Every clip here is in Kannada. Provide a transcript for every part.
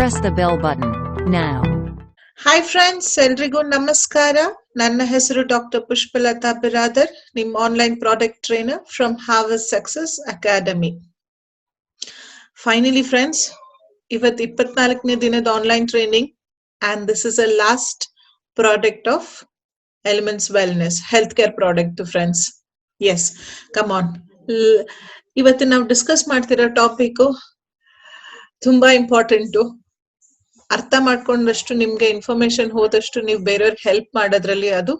Press the bell button now. Hi friends, ಎಲ್ರಿಗೂ ನಮಸ್ಕಾರ. ನನ್ನ ಹೆಸರು ಡಾಕ್ಟರ್ ಪುಷ್ಪಲತಾ ಬಿರಾದರ್, ನಿಮ್ಮ online product trainer from Harvard Success Academy. Finally friends, ಇವತ್ತು 24ನೇ ದಿನದ online training and this is a last product of Elements wellness health care product friends. Yes, come on. ಇವತ್ತು ನಾವು ಡಿಸ್ಕಸ್ ಮಾಡ್ತಿರೋ ಟಾಪಿಕ್ ತುಂಬಾ ಇಂಪಾರ್ಟೆಂಟು. ಅರ್ಥ ಮಾಡ್ಕೊಂಡಷ್ಟು, ನಿಮ್ಗೆ ಇನ್ಫಾರ್ಮೇಶನ್ ಹೋದಷ್ಟು ನೀವು ಬೇರೆಯವ್ರಿಗೆ ಹೆಲ್ಪ್ ಮಾಡೋದ್ರಲ್ಲಿ ಅದು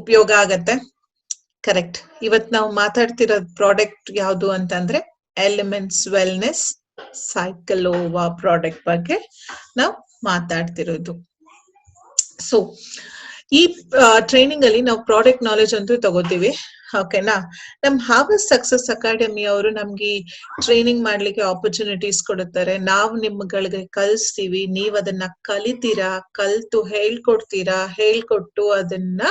ಉಪಯೋಗ ಆಗತ್ತೆ. ಕರೆಕ್ಟ್. ಇವತ್ ನಾವು ಮಾತಾಡ್ತಿರೋ ಪ್ರಾಡಕ್ಟ್ ಯಾವುದು ಅಂತಂದ್ರೆ ಎಲಿಮೆಂಟ್ಸ್ ವೆಲ್ನೆಸ್ ಸೈಕ್ಲೋವಾ ಪ್ರಾಡಕ್ಟ್ ಬಗ್ಗೆ ನಾವು ಮಾತಾಡ್ತಿರೋದು. ಸೊ ಈ ಟ್ರೈನಿಂಗ್ ಅಲ್ಲಿ ನಾವು ಪ್ರಾಡಕ್ಟ್ ನಾಲೆಜ್ ಅಂತೂ ತಗೋತೀವಿ. ಓಕೆನಾ? ನಮ್ ಹಾರ್ವರ್ಡ್ ಸಕ್ಸಸ್ ಅಕಾಡೆಮಿ ಅವರು ನಮ್ಗೆ ಟ್ರೈನಿಂಗ್ ಮಾಡ್ಲಿಕ್ಕೆ ಆಪರ್ಚುನಿಟೀಸ್ ಕೊಡುತ್ತಾರೆ. ನಾವು ನಿಮ್ಗಳಿಗೆ ಕಲಿಸ್ತೀವಿ, ನೀವ್ ಅದನ್ನ ಕಲಿತೀರಾ, ಕಲ್ತು ಹೇಳ್ಕೊಟ್ಟು ಅದನ್ನ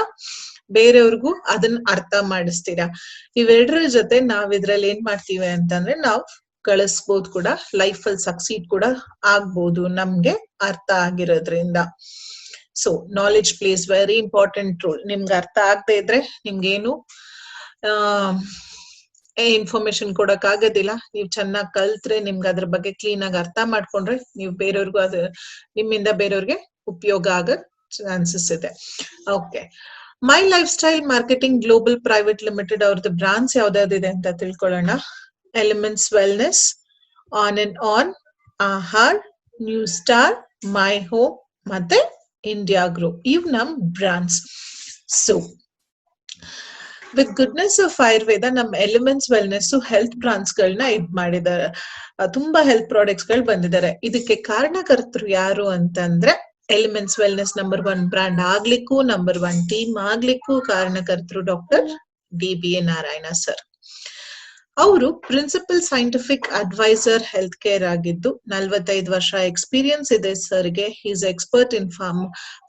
ಬೇರೆಯವ್ರಿಗೂ ಅದನ್ನ ಅರ್ಥ ಮಾಡಿಸ್ತೀರಾ. ಇವೆರಡರ ಜೊತೆ ನಾವ್ ಇದ್ರಲ್ಲಿ ಏನ್ ಮಾಡ್ತೀವಿ ಅಂತಂದ್ರೆ ನಾವು ಕಳಿಸ್ಬೋದು ಕೂಡ, ಲೈಫ್ ಅಲ್ಲಿ ಸಕ್ಸೀಡ್ ಕೂಡ ಆಗ್ಬೋದು ನಮ್ಗೆ ಅರ್ಥ ಆಗಿರೋದ್ರಿಂದ. So knowledge place very important roll. ನಿಮ್ಗೆ ಅರ್ಥ ಆಗದೆ ಇದ್ರೆ ನಿಮ್ಗೇನು ಇನ್ಫಾರ್ಮೇಶನ್ ಕೊಡಕ್ ಆಗೋದಿಲ್ಲ. ನೀವು ಚೆನ್ನಾಗಿ ಕಲ್ತ್ರೆ, ನಿಮ್ಗೆ ಅದ್ರ ಬಗ್ಗೆ ಕ್ಲೀನ್ ಆಗಿ ಅರ್ಥ ಮಾಡ್ಕೊಂಡ್ರೆ ನೀವು ಬೇರೆಯವ್ರಿಗೂ ಅದು ನಿಮ್ಮಿಂದ ಬೇರೆಯವ್ರಿಗೆ ಉಪಯೋಗ ಆಗೋ ಚಾನ್ಸಸ್ ಇದೆ. Okay, my life style marketing global private limited ಅವ್ರದ್ದು ಬ್ರಾಂಚ್ ಯಾವ್ದಾವ್ದಿದೆ ಅಂತ ತಿಳ್ಕೊಳ್ಳೋಣ. Elements wellness, on and on, ಆಹಾರ್, ನ್ಯೂ ಸ್ಟಾರ್, ಮೈ ಹೋಮ್ ಮತ್ತೆ ಇಂಡಿಯಾ ಗ್ರೋ, ಇವ್ ನಮ್ branch. So with goodness of Ayurveda ನಮ್ಮ ಎಲಿಮೆಂಟ್ಸ್ ವೆಲ್ನೆಸ್ ಹೆಲ್ತ್ ಬ್ರಾಂಚ್ ಗಳನ್ನ ಇದ್ ಮಾಡಿದ್ದಾರೆ. ತುಂಬಾ ಹೆಲ್ತ್ ಪ್ರಾಡಕ್ಟ್ಸ್ ಗಳು ಬಂದಿದ್ದಾರೆ. ಇದಕ್ಕೆ ಕಾರಣಕರ್ತರು ಯಾರು ಅಂತಂದ್ರೆ ಎಲಿಮೆಂಟ್ಸ್ ವೆಲ್ನೆಸ್ ನಂಬರ್ 1 ಬ್ರ್ಯಾಂಡ್ ಆಗ್ಲಿಕ್ಕೂ, ನಂಬರ್ 1 ಟೀಮ್ ಆಗ್ಲಿಕ್ಕೂ ಕಾರಣಕರ್ತರು ಡಾಕ್ಟರ್ DBA ನಾರಾಯಣ ಸರ್. ಅವರು principal scientific advisor health care ಆಗಿದ್ದು 45 ವರ್ಷ ಎಕ್ಸ್ಪೀರಿಯನ್ಸ್ ಇದೆ ಸರ್ಗೆ. ಈಸ್ ಎಕ್ಸ್ಪರ್ಟ್ ಇನ್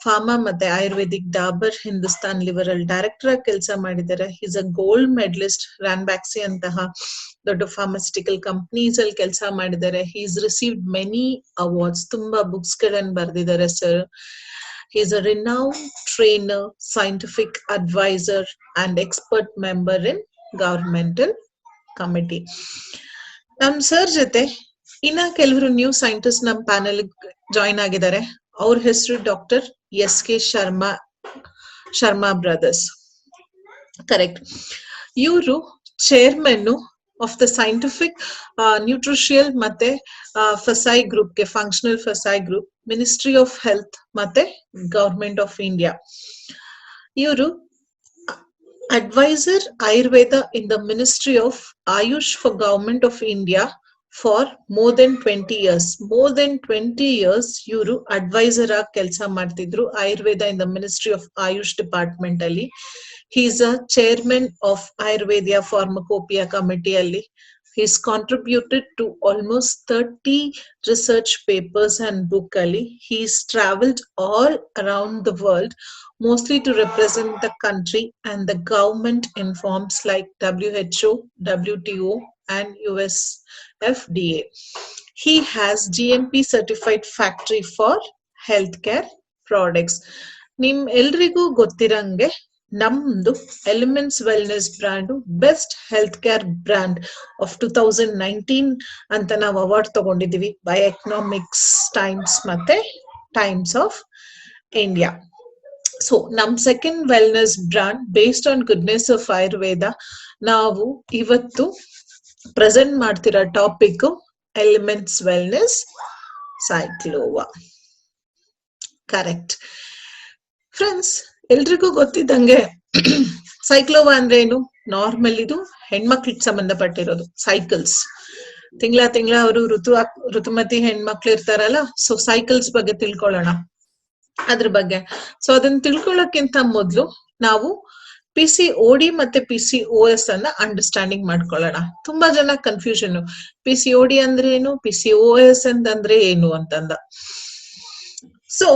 ಫಾರ್ಮಾ ಮತ್ತೆ ಆಯುರ್ವೇದಿಕ್. ಡಾಬರ್ ಹಿಂದೂಸ್ತಾನ್ ಲಿವರ್ ಅಲ್ಲಿ ಡೈರೆಕ್ಟರ್ ಆಗಿ ಕೆಲಸ ಮಾಡಿದ್ದಾರೆ. Is a gold medalist, Ranbaxy ಅಂತಹ ದೊಡ್ಡ ಫಾರ್ಮಾಸ್ಯೂಟಿಕಲ್ ಕಂಪನೀಸ್ ಅಲ್ಲಿ ಕೆಲಸ ಮಾಡಿದ್ದಾರೆ. ಈಸ್ ರಿಸೀವ್ಡ್ ಮೆನಿ ಅವಾರ್ಡ್ಸ್, ತುಂಬಾ ಬುಕ್ಸ್ ಗಳನ್ನ ಬರೆದಿದ್ದಾರೆ sir. Is a renowned trainer, scientific adviser and expert member in governmental committee. ನಮ್ ಸರ್ ಜೊತೆ ಇನ್ನ ಕೆಲವರು ನ್ಯೂ ಸೈಂಟಿಸ್ಟ್ ನಮ್ ಪ್ಯಾನೆಲ್ ಜಾಯಿನ್ ಆಗಿದ್ದಾರೆ. ಅವ್ರ ಹೆಸರು doctor SK Sharma brothers. Correct. ಇವರು ಚೇರ್ಮನ್ ಆಫ್ ದ ಸೈಂಟಿಫಿಕ್ ನ್ಯೂಟ್ರಿಷಿಯಲ್ ಮತ್ತೆ ಫಸೈ ಗ್ರೂಪ್ಗೆ, functional FSSAI group, ministry of health ಮತ್ತೆ ಗವರ್ಮೆಂಟ್ ಆಫ್ ಇಂಡಿಯಾ. ಇವರು advisor Ayurveda in the Ministry of Ayush for Government of India for more than 20 years. More than 20 years ಇವರು ಅಡ್ವೈಸರ್ ಆಗಿ ಕೆಲಸ ಮಾಡ್ತಿದ್ರು Ayurveda in the ministry of Ayush department ಅಲ್ಲಿ. He is a chairman of Ayurvedic pharmacopoeia committee ಅಲ್ಲಿ. He has contributed to almost 30 research papers and book ali. He's traveled all around the world, mostly to represent the country and the government in forms like WHO, WTO and US FDA. He has GMP certified factory for healthcare products. ನಿಮ್ ಎಲ್ರಿಗೂ ಗೊತ್ತಿರಂಗೆ ನಮ್ದು elements wellness brand best health care brand of 2019 ಅಂತ ನಾವು ಅವಾರ್ಡ್ ತಗೊಂಡಿದೀವಿ ಬೈ ಎಕನಾಮಿಕ್ಸ್ ಟೈಮ್ಸ್ ಮತ್ತೆ ಟೈಮ್ಸ್ ಆಫ್ ಇಂಡಿಯಾ. ಸೊ ನಮ್ second wellness brand based on goodness of Ayurveda. ನಾವು ಇವತ್ತು ಪ್ರೆಸೆಂಟ್ ಮಾಡ್ತಿರೋ topic elements wellness Cyclova. Correct friends, ಎಲ್ರಿಗೂ ಗೊತ್ತಿದ್ದಂಗೆ ಸೈಕ್ಲೋವಾ ಅಂದ್ರೆ ಏನು? ನಾರ್ಮಲ್ ಇದು ಹೆಣ್ಮಕ್ಳಿಗೆ ಸಂಬಂಧಪಟ್ಟಿರೋದು. ಸೈಕಲ್ಸ್, ತಿಂಗಳ ಅವರು ಋತುಮತಿ ಹೆಣ್ಮಕ್ಳು ಇರ್ತಾರಲ್ಲ, ಸೊ ಸೈಕಲ್ಸ್ ಬಗ್ಗೆ ತಿಳ್ಕೊಳ್ಳೋಣ ಅದ್ರ ಬಗ್ಗೆ. ಸೊ ಅದನ್ನ ತಿಳ್ಕೊಳ್ಳೋಕ್ಕಿಂತ ಮೊದ್ಲು ನಾವು PCOD ಮತ್ತೆ PCOS ಅನ್ನ ಅಂಡರ್ಸ್ಟ್ಯಾಂಡಿಂಗ್ ಮಾಡ್ಕೊಳ್ಳೋಣ. ತುಂಬಾ ಜನ ಕನ್ಫ್ಯೂಷನ್, PCOD ಅಂದ್ರೆ ಏನು, PCOS ಅಂತಂದ್ರೆ ಏನು ಅಂತಂದ. ಸೊ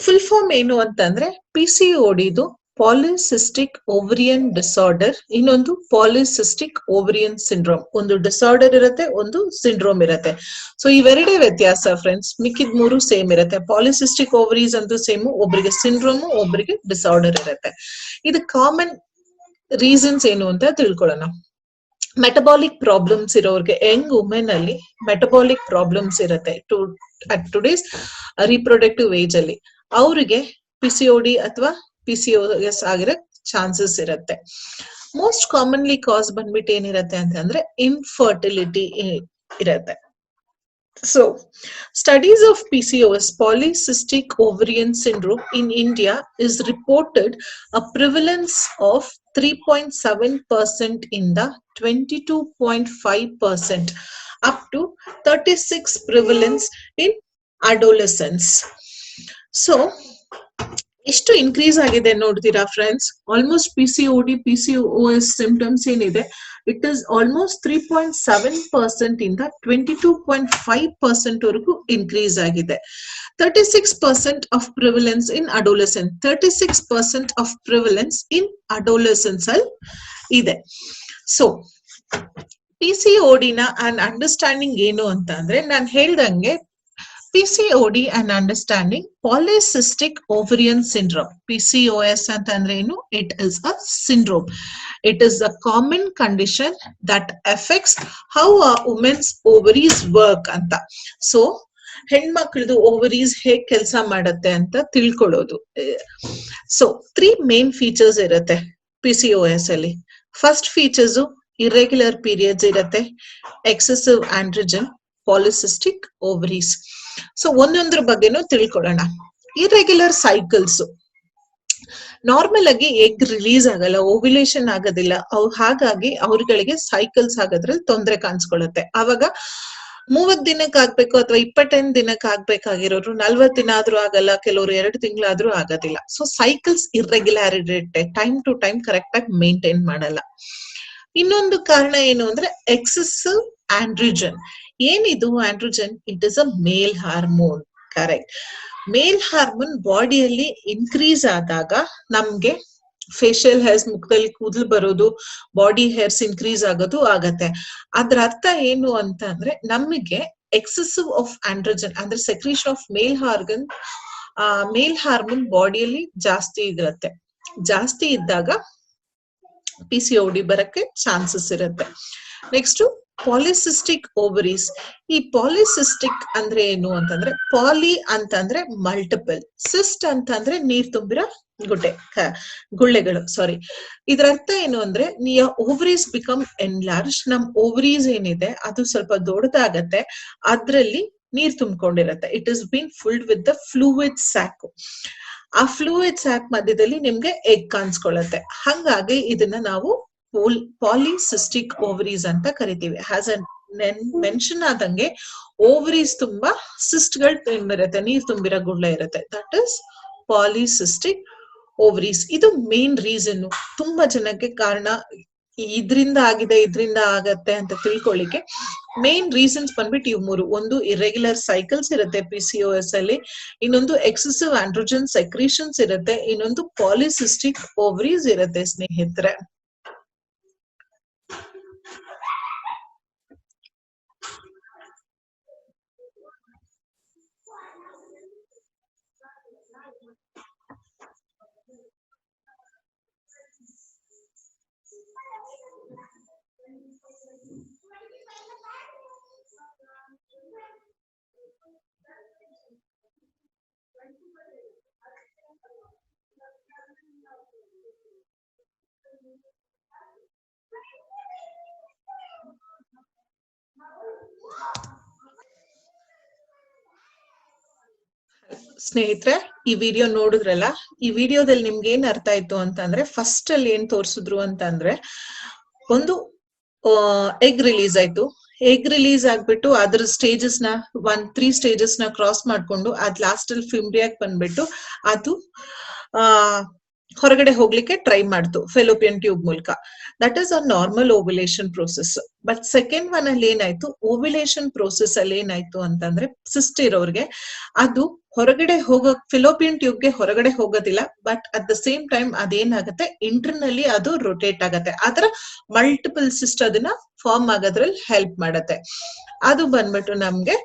ಫುಲ್ ಫಾರ್ಮ್ ಏನು ಅಂತಂದ್ರೆ PCOD ಇದು ಪಾಲಿಸಿಸ್ಟಿಕ್ ಓವರಿಯನ್ ಡಿಸಾರ್ಡರ್, ಇನ್ನೊಂದು ಪಾಲಿಸಿಸ್ಟಿಕ್ ಓವರಿಯನ್ ಸಿಂಡ್ರೋಮ್. ಒಂದು ಡಿಸಾರ್ಡರ್ ಇರುತ್ತೆ, ಒಂದು ಸಿಂಡ್ರೋಮ್ ಇರುತ್ತೆ. ಸೊ ಇವೆರಡೇ ವ್ಯತ್ಯಾಸ ಫ್ರೆಂಡ್ಸ್, ಮಿಕ್ಕಿದ್ ಮೂರು ಸೇಮ್ ಇರುತ್ತೆ. ಪಾಲಿಸಿಸ್ಟಿಕ್ ಓವರೀಸ್ ಅಂತೂ ಸೇಮ್, ಒಬ್ಬರಿಗೆ ಸಿಂಡ್ರೋಮ್, ಒಬ್ಬರಿಗೆ ಡಿಸಾರ್ಡರ್ ಇರುತ್ತೆ. ಇದು ಕಾಮನ್ ರೀಸನ್ಸ್ ಏನು ಅಂತ ತಿಳ್ಕೊಳ್ಳೋಣ. ಮೆಟಬಾಲಿಕ್ ಪ್ರಾಬ್ಲಮ್ಸ್ ಇರೋರಿಗೆ, ಯಂಗ್ ವುಮೆನ್ ಅಲ್ಲಿ ಮೆಟಬಾಲಿಕ್ ಪ್ರಾಬ್ಲಮ್ಸ್ ಇರುತ್ತೆ ಅಟ್ ಟುಡೇಸ್ ರಿಪ್ರೊಡಕ್ಟಿವ್ ಏಜ್ ಅಲ್ಲಿ, ಅವರಿಗೆ ಪಿಸಿಒಡಿ ಅಥವಾ ಪಿಸಿಒಎಸ್ ಆಗಿರೋ ಚಾನ್ಸಸ್ ಇರುತ್ತೆ. ಮೋಸ್ಟ್ ಕಾಮನ್ಲಿ ಕಾಸ್ ಬಂದ್ಬಿಟ್ಟು ಏನಿರುತ್ತೆ ಅಂತಂದ್ರೆ ಇನ್ಫರ್ಟಿಲಿಟಿ ಇರುತ್ತೆ. So, studies of PCOS, polycystic ovarian syndrome in India is reported a prevalence of 3.7% in the 22.5% up to 36 prevalence in adolescents. So, ಎಷ್ಟು ಇನ್ಕ್ರೀಸ್ ಆಗಿದೆ ನೋಡ್ತೀರಾ friends? Almost PCOD, PCOS symptoms ಏನಿದೆ, ಇಟ್ ಇಸ್ ಆಲ್ಮೋಸ್ಟ್ 3.7% ಇಂದ 22.5% ವರೆಗೂ ಇನ್ಕ್ರೀಸ್ ಆಗಿದೆ. 36% of prevalence in adolescence, 36% of prevalence in adolescence ಅಲ್ಲಿ ಇದೆ. ಸೊ PCOD ನ ಅಂಡ್ ಅಂಡರ್ಸ್ಟ್ಯಾಂಡಿಂಗ್ ಏನು ಅಂತ ಅಂದ್ರೆ, ನಾನು ಹೇಳ್ದಂಗೆ PCOD and understanding polycystic ovarian syndrome. PCOS ಅಂತಂದ್ರೆ ಏನು? It is a syndrome. It is a common condition that affects how a woman's ovaries work ಅಂತ. So ಹೆಣ್ಮಕ್ಳದು ಓವರೀಸ್ ಹೇಗ್ ಕೆಲಸ ಮಾಡತ್ತೆ ಅಂತ ತಿಳ್ಕೊಳ್ಳೋದು. ಸೊ 3 ಮೇನ್ ಫೀಚರ್ಸ್ ಇರುತ್ತೆ PCOS ಅಲ್ಲಿ. ಫಸ್ಟ್ ಫೀಚರ್ಸ್ ಇರ್ರೆಗ್ಯುಲರ್ ಪೀರಿಯಡ್ಸ್ ಇರುತ್ತೆ, excessive androgen, polycystic ovaries. So ಒಂದೊಂದ್ರ ಬಗ್ಗೆನೂ ತಿಳ್ಕೊಳ್ಳೋಣ. ಇರ್ರೆಗ್ಯುಲರ್ ಸೈಕಲ್ಸ್, ನಾರ್ಮಲ್ ಆಗಿ ಎಗ್ ರಿಲೀಸ್ ಆಗಲ್ಲ, ಓವ್ಯುಲೇಷನ್ ಆಗೋದಿಲ್ಲ, ಹಾಗಾಗಿ ಅವ್ರಗಳಿಗೆ ಸೈಕಲ್ಸ್ ಆಗೋದ್ರಲ್ಲಿ ತೊಂದರೆ ಕಾಣಿಸ್ಕೊಳ್ಳುತ್ತೆ. ಅವಾಗ 30 ದಿನಕ್ಕೆ ಆಗ್ಬೇಕು ಅಥವಾ 25 ದಿನಕ್ಕೆ ಆಗ್ಬೇಕಾಗಿರೋರು 40 ದಿನ ಆದ್ರೂ ಆಗಲ್ಲ, ಕೆಲವರು 2 ತಿಂಗಳಾದ್ರೂ ಆಗೋದಿಲ್ಲ. ಸೊ ಸೈಕಲ್ಸ್ ಇರ್ರೆಗ್ಯುಲರ್ ಇರುತ್ತೆ, ಟೈಮ್ ಟು ಟೈಮ್ ಕರೆಕ್ಟ್ ಆಗಿ ಮೇಂಟೈನ್ ಮಾಡಲ್ಲ. ಇನ್ನೊಂದು ಕಾರಣ ಏನು ಅಂದ್ರೆ ಎಕ್ಸೆಸಿವ್ ಆಂಡ್ರೋಜನ್. ಏನಿದು androgen? It is a male hormone. Correct. Male hormone ಬಾಡಿಯಲ್ಲಿ ಇನ್ಕ್ರೀಸ್ ಆದಾಗ ನಮ್ಗೆ ಫೇಶಿಯಲ್ ಹೇರ್ಸ್, ಮುಖದಲ್ಲಿ ಕೂದಲು ಬರೋದು, ಬಾಡಿ ಹೇರ್ಸ್ ಇನ್ಕ್ರೀಸ್ ಆಗೋದು ಆಗತ್ತೆ. ಅದ್ರ ಅರ್ಥ ಏನು ಅಂತ ಅಂದ್ರೆ, ನಮಗೆ ಎಕ್ಸೆಸಿವ್ ಆಫ್ ಆಂಡ್ರೋಜನ್ ಅಂದ್ರೆ ಸೆಕ್ರೀಷನ್ ಆಫ್ ಮೇಲ್ ಹಾರ್ಮೋನ್ ಬಾಡಿಯಲ್ಲಿ ಜಾಸ್ತಿ ಇರುತ್ತೆ. ಜಾಸ್ತಿ ಇದ್ದಾಗ PCOD ಬರಕ್ಕೆ ಚಾನ್ಸಸ್ ಇರುತ್ತೆ. Next polycystic ovaries. ಈ ಪಾಲಿಸಿಸ್ಟಿಕ್ ಅಂದ್ರೆ ಏನು ಅಂತಂದ್ರೆ, ಪಾಲಿ ಅಂತಂದ್ರೆ ಮಲ್ಟಿಪಲ್, ಸಿಸ್ಟ್ ಅಂತಂದ್ರೆ ನೀರ್ ತುಂಬಿರೋ ಗುಳ್ಳೆಗಳು. ಸಾರಿ, ಇದ್ರ ಅರ್ಥ ಏನು ಅಂದ್ರೆ, ಓವರೀಸ್ ಬಿಕಮ್ ಎನ್ಲಾರ್ಜ್. ನಮ್ ಓವರೀಸ್ ಏನಿದೆ ಅದು ಸ್ವಲ್ಪ ದೊಡ್ಡದಾಗತ್ತೆ, ಅದ್ರಲ್ಲಿ ನೀರ್ ತುಂಬಿಕೊಂಡಿರತ್ತೆ. It is been filled with the fluid sac. ಆ ಫ್ಲೂಯಿಡ್ ಸ್ಯಾಕ್ ಮಧ್ಯದಲ್ಲಿ ನಿಮ್ಗೆ ಎಗ್ ಕಾಣಿಸ್ಕೊಳ್ಳುತ್ತೆ. ಹಂಗಾಗಿ ಇದನ್ನ ನಾವು ಪಾಲಿಸಿಸ್ಟಿಕ್ ಓವರೀಸ್ ಅಂತ ಕರಿತೀವಿ. ಹ್ಯಾಸ್ ಮೆನ್ಷನ್ ಆದಂಗೆ ಓವರೀಸ್ ತುಂಬಾ ಸಿಸ್ಟ್ಗಳು ತುಂಬಿರುತ್ತೆ, ನೀರ್ ತುಂಬಿರೋ ಗುಳ್ಳೆ ಇರುತ್ತೆ. That is polycystic ovaries. ಇದು ಮೇನ್ ರೀಸನ್. ತುಂಬಾ ಜನಕ್ಕೆ ಕಾರಣ ಇದ್ರಿಂದ ಆಗಿದೆ, ಇದ್ರಿಂದ ಆಗತ್ತೆ ಅಂತ ತಿಳ್ಕೊಳ್ಳಿಕ್ಕೆ ಮೇನ್ ರೀಸನ್ಸ್ ಬಂದ್ಬಿಟ್ಟು ಇವ್ 3. ಒಂದು ಇರ್ರೆಗ್ಯುಲರ್ ಸೈಕಲ್ಸ್ ಇರುತ್ತೆ PCOS ಅಲ್ಲಿ, ಇನ್ನೊಂದು ಎಕ್ಸೆಸಿವ್ ಆಂಡ್ರೋಜನ್ ಸೆಕ್ರೀಷನ್ಸ್ ಇರುತ್ತೆ, ಇನ್ನೊಂದು ಪಾಲಿಸಿಸ್ಟಿಕ್ ಓವರೀಸ್ ಇರುತ್ತೆ ಸ್ನೇಹಿತರೆ. ಸ್ನೇಹಿತರೆ, ಈ ವಿಡಿಯೋ ನೋಡಿದ್ರಲ್ಲ, ಈ ವಿಡಿಯೋದಲ್ಲಿ ನಿಮ್ಗೆ ಏನ್ ಅರ್ಥ ಆಯ್ತು ಅಂತಂದ್ರೆ, ಫಸ್ಟ್ ಅಲ್ಲಿ ಏನ್ ತೋರ್ಸಿದ್ರು ಅಂತಂದ್ರೆ, ಒಂದು ಎಗ್ ರಿಲೀಸ್ ಆಯ್ತು. ಎಗ್ ರಿಲೀಸ್ ಆಗ್ಬಿಟ್ಟು ಅದ್ರ ಸ್ಟೇಜಸ್ ನ 3 ಸ್ಟೇಜಸ್ ನ ಕ್ರಾಸ್ ಮಾಡ್ಕೊಂಡು ಅದ್ ಲಾಸ್ಟ್ ಅಲ್ಲಿ ಫಿಮ್ರಿಯಾಕ್ ಬಂದ್ಬಿಟ್ಟು ಅದು ಹೊರಗಡೆ ಹೋಗ್ಲಿಕ್ಕೆ ಟ್ರೈ ಮಾಡ್ತು ಫೆಲೋಪಿಯನ್ ಟ್ಯೂಬ್ ಮೂಲಕ. That is a normal ovulation process. But second one ಅಲ್ಲಿ ಏನಾಯ್ತು, ಓವ್ಯುಲೇಷನ್ ಪ್ರೋಸೆಸ್ ಅಲ್ಲಿ ಏನಾಯ್ತು ಅಂತಂದ್ರೆ ಸಿಸ್ಟ್ ಇರೋರ್ಗೆ ಅದು ಹೊರಗಡೆ ಫಿಲೋಪಿಯನ್ ಟ್ಯೂಬ್ಗೆ ಹೊರಗಡೆ ಹೋಗೋದಿಲ್ಲ, but at the same time ಅದೇನಾಗುತ್ತೆ ಇಂಟರ್ನಲ್ಲಿ ಅದು ರೊಟೇಟ್ ಆಗತ್ತೆ. ಆತರ ಮಲ್ಟಿಪಲ್ ಸಿಸ್ಟ್ ಅದನ್ನ ಫಾರ್ಮ್ ಆಗೋದ್ರಲ್ಲಿ ಹೆಲ್ಪ್ ಮಾಡತ್ತೆ. ಅದು ಬಂದ್ಬಿಟ್ಟು ನಮ್ಗೆ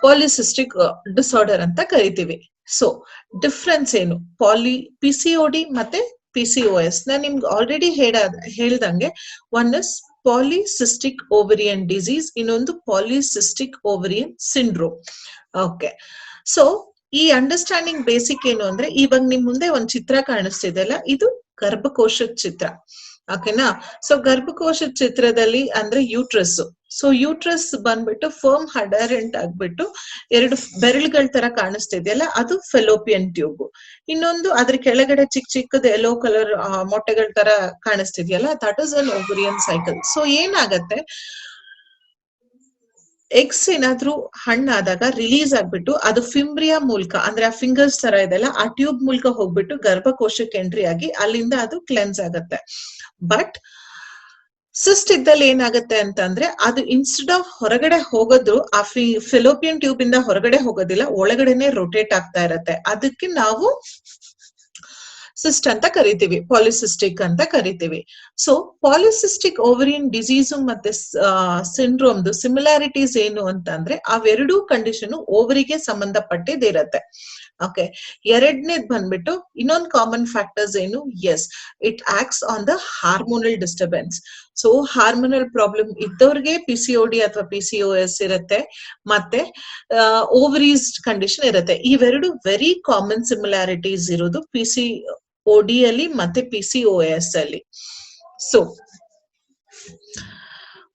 ಪಾಲಿಸಿಸ್ಟಿಕ್ ಡಿಸಾರ್ಡರ್ ಅಂತ ಕರಿತೀವಿ. ಸೊ ಡಿಫ್ರೆನ್ಸ್ ಏನು PCOD ಮತ್ತೆ PCOS? ನಾನ್ ನಿಮ್ಗೆ ಆಲ್ರೆಡಿ ಹೇಳ್ದಂಗೆ one is polycystic ovarian disease, ಇನ್ನೊಂದು polycystic ovarian syndrome. Okay, so ಈ ಅಂಡರ್ಸ್ಟ್ಯಾಂಡಿಂಗ್ ಬೇಸಿಕ್ ಏನು ಅಂದ್ರೆ, ಇವಾಗ ನಿಮ್ ಮುಂದೆ ಒಂದ್ ಚಿತ್ರ ಕಾಣಿಸ್ತಿದೆಯಲ್ಲ, ಇದು ಗರ್ಭಕೋಶದ ಚಿತ್ರ. ಓಕೆನಾ? ಸೊ ಗರ್ಭಕೋಶದ ಚಿತ್ರದಲ್ಲಿ ಅಂದ್ರೆ ಯೂಟ್ರಸ್. ಸೊ ಯೂಟ್ರಸ್ ಬಂದ್ಬಿಟ್ಟು ಫರ್ಮ್ ಅಡರೆಂಟ್ ಆಗ್ಬಿಟ್ಟು ಎರಡು ಬೆರಳುಗಳ ತರ ಕಾಣಿಸ್ತಿದೆಯಲ್ಲ, ಅದು ಫೆಲೋಪಿಯನ್ ಟ್ಯೂಬ್. ಇನ್ನೊಂದು ಅದ್ರ ಕೆಳಗಡೆ ಚಿಕ್ಕ ಚಿಕ್ಕದ ಯೆಲ್ಲೋ ಕಲರ್ ಮೊಟ್ಟೆಗಳ ತರ ಕಾಣಿಸ್ತಿದೆಯಲ್ಲ, that is an ovarian cycle. So ಏನಾಗತ್ತೆ, ಎಗ್ಸ್ ಏನಾದ್ರೂ ಹಣ್ಣಾದಾಗ ರಿಲೀಸ್ ಆಗ್ಬಿಟ್ಟು ಅದು ಫಿಂಬ್ರಿಯಾ ಮೂಲಕ, ಅಂದ್ರೆ ಆ ಫಿಂಗರ್ಸ್ ತರ ಇದೆಲ್ಲ, ಆ ಟ್ಯೂಬ್ ಮೂಲಕ ಹೋಗ್ಬಿಟ್ಟು ಗರ್ಭಕೋಶಕ್ಕೆ ಎಂಟ್ರಿ ಆಗಿ ಅಲ್ಲಿಂದ ಅದು ಕ್ಲೆನ್ಸ್ ಆಗತ್ತೆ. ಬಟ್ ಸಿಸ್ಟ್ ಇದ್ದಲ್ಲಿ ಏನಾಗತ್ತೆ ಅಂತಂದ್ರೆ, ಅದು ಇನ್ಸ್ಟೆಡ್ ಆಫ್ ಹೊರಗಡೆ ಹೋಗೋದು ಆ ಫಿಲೋಪಿಯನ್ ಟ್ಯೂಬ್ ಇಂದ ಹೊರಗಡೆ ಹೋಗೋದಿಲ್ಲ, ಒಳಗಡೆನೆ ರೊಟೇಟ್ ಆಗ್ತಾ ಇರತ್ತೆ. ಅದಕ್ಕೆ ನಾವು ಸಿಸ್ಟ್ ಅಂತ ಕರಿತೀವಿ, ಪಾಲಿಸಿಸ್ಟಿಕ್ ಅಂತ ಕರಿತೀವಿ. ಸೊ ಪಾಲಿಸಿಸ್ಟಿಕ್ ಓವರಿಯನ್ ಡಿಸೀಸು ಮತ್ತೆ ಸಿಂಡ್ರೋಮ್ದು ಸಿಮಿಲಾರಿಟೀಸ್ ಏನು ಅಂತಂದ್ರೆ, ಅವೆರಡೂ ಕಂಡೀಷನ್ ಓವರಿಗೆ ಸಂಬಂಧಪಟ್ಟಿದಿರತ್ತೆ. ಓಕೆ, ಎರಡನೇದ್ ಬಂದ್ಬಿಟ್ಟು ಇನ್ನೊಂದು ಕಾಮನ್ ಫ್ಯಾಕ್ಟರ್ಸ್ ಏನು, yes, it acts on the hormonal disturbance. So hormonal problem ಇದ್ದವ್ರಿಗೆ PCOD ಅಥವಾ PCOS ಇರುತ್ತೆ, ಮತ್ತೆ ಓವರೀಸ್ ಕಂಡೀಷನ್ ಇರುತ್ತೆ. ಇವೆರಡು ವೆರಿ ಕಾಮನ್ ಸಿಮಿಲಾರಿಟೀಸ್ ಇರೋದು PCOD ಅಲ್ಲಿ ಮತ್ತೆ PCOS ಅಲ್ಲಿ. So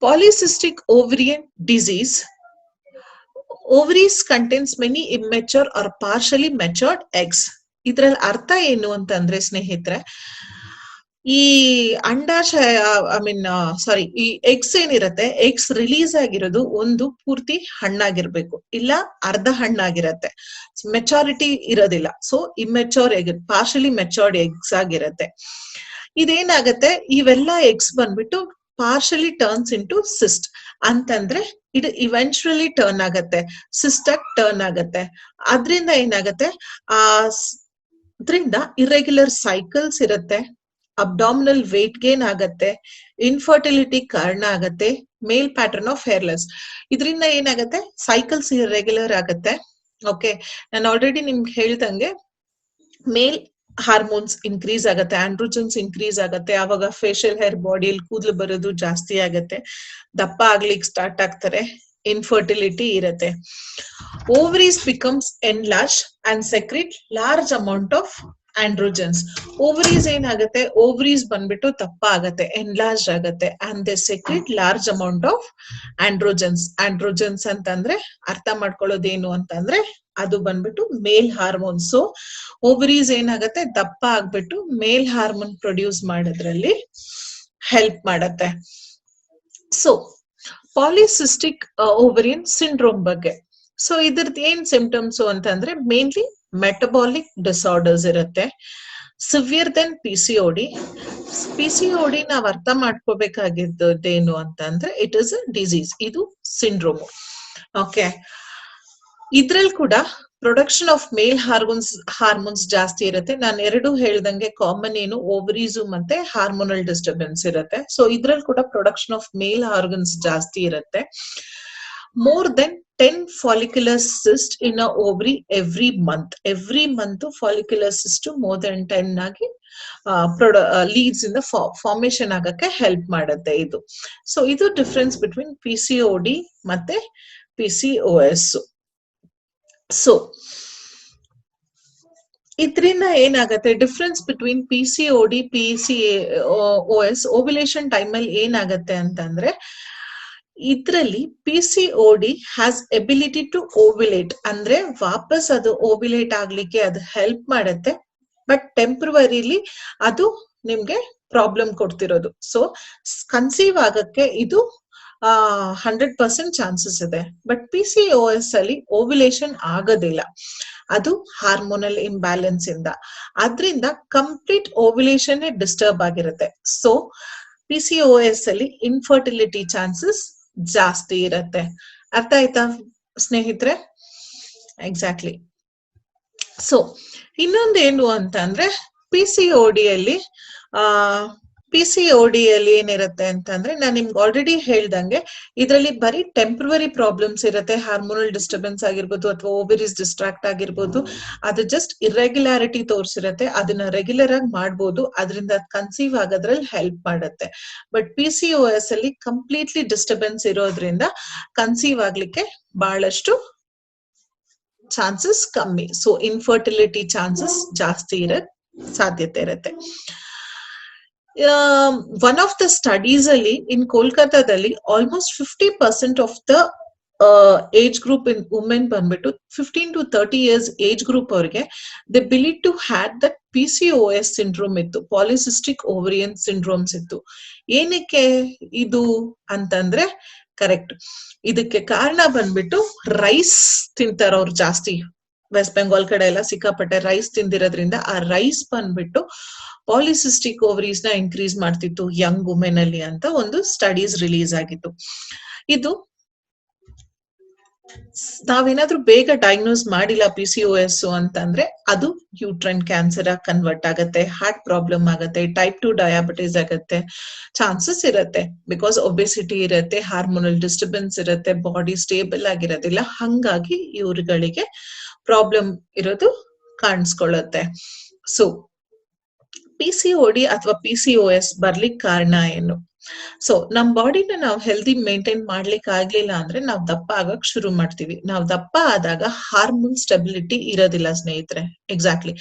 polycystic ovarian disease, ovaries contains many immature or partially matured eggs. ಇದ್ರಲ್ಲಿ ಅರ್ಥ ಏನು ಅಂತಂದ್ರೆ ಸ್ನೇಹಿತರೆ, ಈ ಅಂಡಾಶಯ ಈ ಎಗ್ಸ್ ಏನಿರತ್ತೆ, ಎಗ್ಸ್ ರಿಲೀಸ್ ಆಗಿರೋದು ಒಂದು ಪೂರ್ತಿ ಹಣ್ಣಾಗಿರ್ಬೇಕು, ಇಲ್ಲ ಅರ್ಧ ಹಣ್ಣಾಗಿರತ್ತೆ, ಮೆಚಾರಿಟಿ ಇರೋದಿಲ್ಲ. So immature egg, partially matured eggs ಆಗಿರತ್ತೆ. ಇದೇನಾಗತ್ತೆ, ಇವೆಲ್ಲ ಎಗ್ಸ್ ಬಂದ್ಬಿಟ್ಟು ಪಾರ್ಷಲಿ ಟರ್ನ್ಸ್ ಇಂಟು ಸಿಸ್ಟ್ ಅಂತಂದ್ರೆ ಇದು ಇವೆಂಚುಯಲಿ ಟರ್ನ್ ಆಗತ್ತೆ, ಸಿಸ್ಟಾಗಿ ಟರ್ನ್ ಆಗತ್ತೆ. ಅದ್ರಿಂದ ಏನಾಗತ್ತೆ, ಅದ್ರಿಂದ ಇರೆಗ್ಯುಲರ್ ಸೈಕಲ್ಸ್ ಇರುತ್ತೆ, ಅಬ್ಡಾಮಿನಲ್ ವೇಟ್ ಗೇನ್ ಆಗತ್ತೆ, ಇನ್ಫರ್ಟಿಲಿಟಿ ಕಾರಣ ಆಗತ್ತೆ, ಮೇಲ್ ಪ್ಯಾಟರ್ನ್ ಆಫ್ ಹೇರ್ಲೆಸ್. ಇದರಿಂದ ಏನಾಗತ್ತೆ, ಸೈಕಲ್ಸ್ ಇರೆಗ್ಯುಲರ್ ಆಗತ್ತೆ. ಓಕೆ, ನಾನು ಆಲ್ರೆಡಿ ನಿಮ್ಗೆ ಹೇಳ್ದಂಗೆ ಮೇಲ್ ಹಾರ್ಮೋನ್ಸ್ ಇನ್ಕ್ರೀಸ್ ಆಗತ್ತೆ, ಆಂಡ್ರೋಜನ್ಸ್ ಇನ್ಕ್ರೀಸ್ ಆಗತ್ತೆ, ಆವಾಗ ಫೇಶಿಯಲ್ ಹೇರ್, ಬಾಡಿಯಲ್ಲಿ ಕೂದಲು ಬರೋದು ಜಾಸ್ತಿ ಆಗತ್ತೆ, ದಪ್ಪ ಆಗ್ಲಿಕ್ಕೆ ಸ್ಟಾರ್ಟ್ ಆಗ್ತಾರೆ, ಇನ್ಫರ್ಟಿಲಿಟಿ ಇರತ್ತೆ. Ovaries becomes enlarge and secrete large amount of androgens. Ovaries ಏನಾಗತ್ತೆ, ಓವರೀಸ್ ಬಂದ್ಬಿಟ್ಟು ದಪ್ಪ ಆಗತ್ತೆ, ಎನ್ಲಾರ್ಜ್ ಆಗತ್ತೆ, and they secrete large amount of androgens. Androgens ಅಂತಂದ್ರೆ ಅರ್ಥ ಮಾಡ್ಕೊಳ್ಳೋದೇನು ಅಂತಂದ್ರೆ, ಅದು ಬಂದ್ಬಿಟ್ಟು ಮೇಲ್ ಹಾರ್ಮೋನ್. ಸೊ ಓವರೀಸ್ ಏನಾಗತ್ತೆ, ದಪ್ಪ ಆಗ್ಬಿಟ್ಟು ಮೇಲ್ ಹಾರ್ಮೋನ್ ಪ್ರೊಡ್ಯೂಸ್ ಮಾಡೋದ್ರಲ್ಲಿ ಹೆಲ್ಪ್ ಮಾಡತ್ತೆ. ಸೊ ಪಾಲಿಸಿಸ್ಟಿಕ್ ಓವರಿಯನ್ ಸಿಂಡ್ರೋಮ್ ಬಗ್ಗೆ, ಸೊ ಇದ್ರದ್ದು ಏನ್ ಸಿಂಪ್ಟಮ್ಸ್ ಅಂತಂದ್ರೆ, ಮೇನ್ಲಿ ಮೆಟಬಾಲಿಕ್ ಡಿಸಾರ್ಡರ್ಸ್ ಇರುತ್ತೆ, ಸಿವಿಯರ್ ದೆನ್ PCOD. PCOD ನಾವ್ ಅರ್ಥ ಮಾಡ್ಕೋಬೇಕಾಗಿದ್ದೇನು ಅಂತಂದ್ರೆ, ಇಟ್ ಇಸ್ ಅ ಡಿಸೀಸ್, ಇದು ಸಿಂಡ್ರೋಮ್. ಓಕೆ, ಇದ್ರಲ್ಲಿ ಕೂಡ ಪ್ರೊಡಕ್ಷನ್ ಆಫ್ ಮೇಲ್ ಹಾರ್ಮೋನ್ಸ್ ಜಾಸ್ತಿ ಇರುತ್ತೆ. ನಾನು ಎರಡು ಹೇಳ್ದಂಗೆ ಕಾಮನ್ ಏನು, ಓವರೀಸು ಮತ್ತೆ ಹಾರ್ಮೋನಲ್ ಡಿಸ್ಟರ್ಬೆನ್ಸ್ ಇರುತ್ತೆ. ಸೊ ಇದ್ರಲ್ಲಿ ಕೂಡ ಪ್ರೊಡಕ್ಷನ್ ಆಫ್ ಮೇಲ್ ಆರ್ಗನ್ಸ್ ಜಾಸ್ತಿ ಇರುತ್ತೆ. More than 10 follicular cysts in a ovary every month. Every month follicular cyst more than 10 ಆಗಿ ಲೀಡ್ಸ್ ಇಂದ ಫಾರ್ಮೇಶನ್ ಆಗಕ್ಕೆ ಹೆಲ್ಪ್ ಮಾಡುತ್ತೆ ಇದು. ಸೊ ಇದು ಡಿಫ್ರೆನ್ಸ್ ಬಿಟ್ವೀನ್ PCOD ಮತ್ತೆ PCOS. ಸೊ ಇದರಿಂದ ಏನಾಗತ್ತೆ, difference between PCOD PCOS ovulation ಟೈಮಲ್ಲಿ ಏನಾಗತ್ತೆ ಅಂತಂದ್ರೆ, ಇದ್ರಲ್ಲಿ PCOD ಹ್ಯಾಸ್ ಎಬಿಲಿಟಿ ಟು ಓವ್ಯುಲೇಟ್, ಅಂದ್ರೆ ವಾಪಸ್ ಅದು ಓವ್ಯುಲೇಟ್ ಆಗ್ಲಿಕ್ಕೆ ಅದು ಹೆಲ್ಪ್ ಮಾಡತ್ತೆ, ಬಟ್ ಟೆಂಪ್ರವರಿಲಿ ಅದು ನಿಮ್ಗೆ ಪ್ರಾಬ್ಲಮ್ ಕೊಡ್ತಿರೋದು. ಸೊ ಕನ್ಸೀವ್ ಆಗಕ್ಕೆ ಇದು 100% ಚಾನ್ಸಸ್ ಇದೆ. ಬಟ್ PCOS ಅಲ್ಲಿ ಓವ್ಯುಲೇಷನ್ ಆಗೋದಿಲ್ಲ, ಅದು ಹಾರ್ಮೋನಲ್ ಇಂಬ್ಯಾಲೆನ್ಸ್ ಇಂದ. ಅದ್ರಿಂದ ಕಂಪ್ಲೀಟ್ ಓವ್ಯುಲೇಷನ್ ಡಿಸ್ಟರ್ಬ್ ಆಗಿರುತ್ತೆ. ಸೊ PCOS ಅಲ್ಲಿ ಇನ್ಫರ್ಟಿಲಿಟಿ ಚಾನ್ಸಸ್ ಜಾಸ್ತಿ ಇರುತ್ತೆ. ಅರ್ಥ ಆಯ್ತಾ ಸ್ನೇಹಿತರೆ? ಎಕ್ಸಾಕ್ಟ್ಲಿ. ಸೊ ಇನ್ನೊಂದೇನು ಅಂತಂದ್ರೆ PCOD ಅಲ್ಲಿ ಏನಿರುತ್ತೆ ಅಂತಂದ್ರೆ, ನಾನು ನಿಮ್ಗೆ ಆಲ್ರೆಡಿ ಹೇಳ್ದಂಗೆ ಇದರಲ್ಲಿ ಬರೀ ಟೆಂಪ್ರವರಿ ಪ್ರಾಬ್ಲಮ್ಸ್ ಇರುತ್ತೆ. ಹಾರ್ಮೋನಲ್ ಡಿಸ್ಟರ್ಬೆನ್ಸ್ ಆಗಿರ್ಬೋದು ಅಥವಾ ಓವರೀಸ್ ಡಿಸ್ಟ್ರಾಕ್ಟ್ ಆಗಿರ್ಬೋದು, ಅದು ಜಸ್ಟ್ ಇರ್ರೆಗ್ಯುಲಾರಿಟಿ ತೋರಿಸಿರುತ್ತೆ. ಅದನ್ನ ರೆಗ್ಯುಲರ್ ಆಗಿ ಮಾಡ್ಬೋದು, ಅದರಿಂದ ಕನ್ಸೀವ್ ಆಗೋದ್ರಲ್ಲಿ ಹೆಲ್ಪ್ ಮಾಡುತ್ತೆ. ಬಟ್ PCOS ಅಲ್ಲಿ ಕಂಪ್ಲೀಟ್ಲಿ ಡಿಸ್ಟರ್ಬೆನ್ಸ್ ಇರೋದ್ರಿಂದ ಕನ್ಸೀವ್ ಆಗ್ಲಿಕ್ಕೆ ಬಹಳಷ್ಟು ಚಾನ್ಸಸ್ ಕಮ್ಮಿ. ಸೊ ಇನ್ಫರ್ಟಿಲಿಟಿ ಚಾನ್ಸಸ್ ಜಾಸ್ತಿ ಸಾಧ್ಯತೆ ಇರುತ್ತೆ. ಒನ್ ಆಫ್ ದ ಸ್ಟಡೀಸ್ ಅಲ್ಲಿ ಇನ್ ಕೋಲ್ಕತ್ತಾದಲ್ಲಿ almost 50% of the age group in women ಬಂದ್ಬಿಟ್ಟು 15 to 30 years ಏಜ್ ಗ್ರೂಪ್ ಅವ್ರಿಗೆ they believe to had that PCOS syndrome ಇತ್ತು, ಪಾಲಿಸಿಸ್ಟಿಕ್ ಓವರಿಯನ್ ಸಿಂಡ್ರೋಮ್ಸ್ ಇತ್ತು. ಏನಕ್ಕೆ ಇದು ಅಂತಂದ್ರೆ, ಕರೆಕ್ಟ್, ಇದಕ್ಕೆ ಕಾರಣ ಬಂದ್ಬಿಟ್ಟು ರೈಸ್ ತಿಂತಾರವ್ರು ಜಾಸ್ತಿ. ವೆಸ್ಟ್ ಬೆಂಗಾಲ್ ಕಡೆ ಎಲ್ಲ ಸಿಕ್ಕಾಪಟ್ಟೆ ರೈಸ್ ತಿಂದಿರೋದ್ರಿಂದ ಆ ರೈಸ್ ಬಂದ್ಬಿಟ್ಟು ಪಾಲಿಸಿಸ್ಟಿಕ್ ಓವರೀಸ್ ನ ಇನ್ಕ್ರೀಸ್ ಮಾಡ್ತಿತ್ತು ಯಂಗ್ ವುಮೆನ್ ಅಲ್ಲಿ ಅಂತ ಒಂದು ಸ್ಟಡೀಸ್ ರಿಲೀಸ್ ಆಗಿತ್ತು. ಇದು ನಾವೇನಾದ್ರೂ ಬೇಗ ಡಯಾಗ್ನೋಸ್ ಮಾಡಿಲ್ಲ PCOS ಅಂತಂದ್ರೆ ಅದು ಯೂಟ್ರೈನ್ ಕ್ಯಾನ್ಸರ್ ಆಗಿ ಕನ್ವರ್ಟ್ ಆಗತ್ತೆ, ಹಾರ್ಟ್ ಪ್ರಾಬ್ಲಮ್ ಆಗತ್ತೆ, ಟೈಪ್ 2 ಡಯಾಬಿಟಿಸ್ ಆಗತ್ತೆ ಚಾನ್ಸಸ್ ಇರತ್ತೆ. ಬಿಕಾಸ್ ಒಬೆಸಿಟಿ ಇರತ್ತೆ, ಹಾರ್ಮೋನಲ್ ಡಿಸ್ಟರ್ಬೆನ್ಸ್ ಇರತ್ತೆ, ಬಾಡಿ ಸ್ಟೇಬಲ್ ಆಗಿರೋದಿಲ್ಲ. ಹಂಗಾಗಿ ಇವ್ರುಗಳಿಗೆ ಪ್ರಾಬ್ಲಮ್ ಇರೋದು ಕಾಣಿಸ್ಕೊಳ್ಳುತ್ತೆ. ಸೊ PCOD ಅಥವಾ PCOS ಬರ್ಲಿಕ್ಕೆ ಕಾರಣ ಏನು? ಸೊ ನಮ್ ಬಾಡಿನ ನಾವು ಹೆಲ್ದಿ ಮೇಂಟೈನ್ ಮಾಡ್ಲಿಕ್ಕೆ ಆಗ್ಲಿಲ್ಲ ಅಂದ್ರೆ ನಾವು ದಪ್ಪ ಆಗಕ್ ಶುರು ಮಾಡ್ತೀವಿ. ನಾವು ದಪ್ಪ ಆದಾಗ ಹಾರ್ಮೋನ್ ಸ್ಟೆಬಿಲಿಟಿ ಇರೋದಿಲ್ಲ ಸ್ನೇಹಿತರೆ. ಎಕ್ಸಾಕ್ಟ್ಲಿ,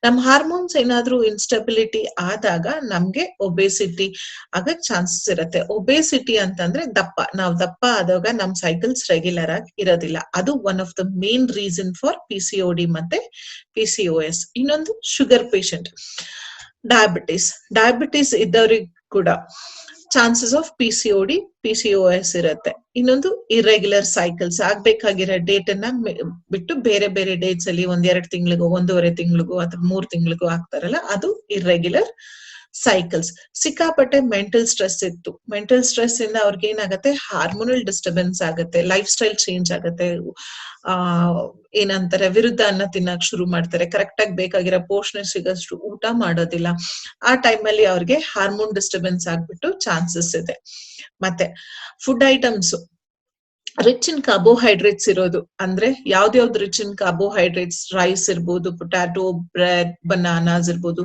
ನಮ್ ಹಾರ್ಮೋನ್ಸ್ ಏನಾದ್ರೂ ಇನ್ಸ್ಟೆಬಿಲಿಟಿ ಆದಾಗ ನಮ್ಗೆ ಒಬೆಸಿಟಿ ಆಗಕ್ ಚಾನ್ಸಸ್ ಇರುತ್ತೆ. ಒಬೆಸಿಟಿ ಅಂತಂದ್ರೆ ದಪ್ಪ. ನಾವು ದಪ್ಪ ಆದಾಗ ನಮ್ ಸೈಕಲ್ಸ್ ರೆಗ್ಯುಲರ್ ಆಗಿ ಇರೋದಿಲ್ಲ. ಅದು one of the main reason for PCOD ಮತ್ತೆ PCOS. ಇನ್ನೊಂದು ಶುಗರ್ ಪೇಷಂಟ್, ಡಯಾಬಿಟಿಸ್ ಇದ್ದವ್ರಿಗೆ ಕೂಡ ಚಾನ್ಸಸ್ ಆಫ್ PCOD PCOS ಇರುತ್ತೆ. ಇನ್ನೊಂದು ಇರ್ರೆಗ್ಯುಲರ್ ಸೈಕಲ್ಸ್, ಆಗ್ಬೇಕಾಗಿರೋ ಡೇಟ್ ಅನ್ನ ಬಿಟ್ಟು ಬೇರೆ ಬೇರೆ ಡೇಟ್ಸ್ ಅಲ್ಲಿ 1-2 ತಿಂಗಳಿಗೋ 1.5 ತಿಂಗಳಿಗೋ ಅಥವಾ 3 ತಿಂಗಳಿಗೋ ಆಗ್ತಾರಲ್ಲ, ಅದು ಇರ್ರೆಗ್ಯುಲರ್ ಸೈಕಲ್ಸ್. ಸಿಕ್ಕಾಪಟ್ಟೆ ಮೆಂಟಲ್ ಸ್ಟ್ರೆಸ್ ಇತ್ತು. ಮೆಂಟಲ್ ಸ್ಟ್ರೆಸ್ ಇಂದ ಅವ್ರಿಗೆ ಏನಾಗತ್ತೆ, ಹಾರ್ಮೋನಲ್ ಡಿಸ್ಟರ್ಬೆನ್ಸ್ ಆಗತ್ತೆ, ಲೈಫ್ ಸ್ಟೈಲ್ ಚೇಂಜ್ ಆಗತ್ತೆ, ಏನಂತಾರೆ ವಿರುದ್ಧ ಅನ್ನ ತಿನ್ನಕ್ ಶುರು ಮಾಡ್ತಾರೆ, ಕರೆಕ್ಟ್ ಆಗಿ ಬೇಕಾಗಿರೋ ಪೋಷಣೆ ಸಿಗಷ್ಟು ಊಟ ಮಾಡೋದಿಲ್ಲ. ಆ ಟೈಮ್ ಅಲ್ಲಿ ಅವ್ರಿಗೆ ಹಾರ್ಮೋನ್ ಡಿಸ್ಟರ್ಬೆನ್ಸ್ ಆಗ್ಬಿಟ್ಟು ಚಾನ್ಸಸ್ ಇದೆ. ಮತ್ತೆ food items rich in carbohydrates ಇರೋದು, ಅಂದ್ರೆ ಯಾವ್ದ್ಯಾವ್ದು ರಿಚ್ ಇನ್ ಕಾರ್ಬೋಹೈಡ್ರೇಟ್ಸ್, ರೈಸ್ ಇರ್ಬೋದು, ಪೊಟ್ಯಾಟೊ, ಬ್ರೆಡ್, ಬನಾನಾಸ್ ಇರ್ಬೋದು,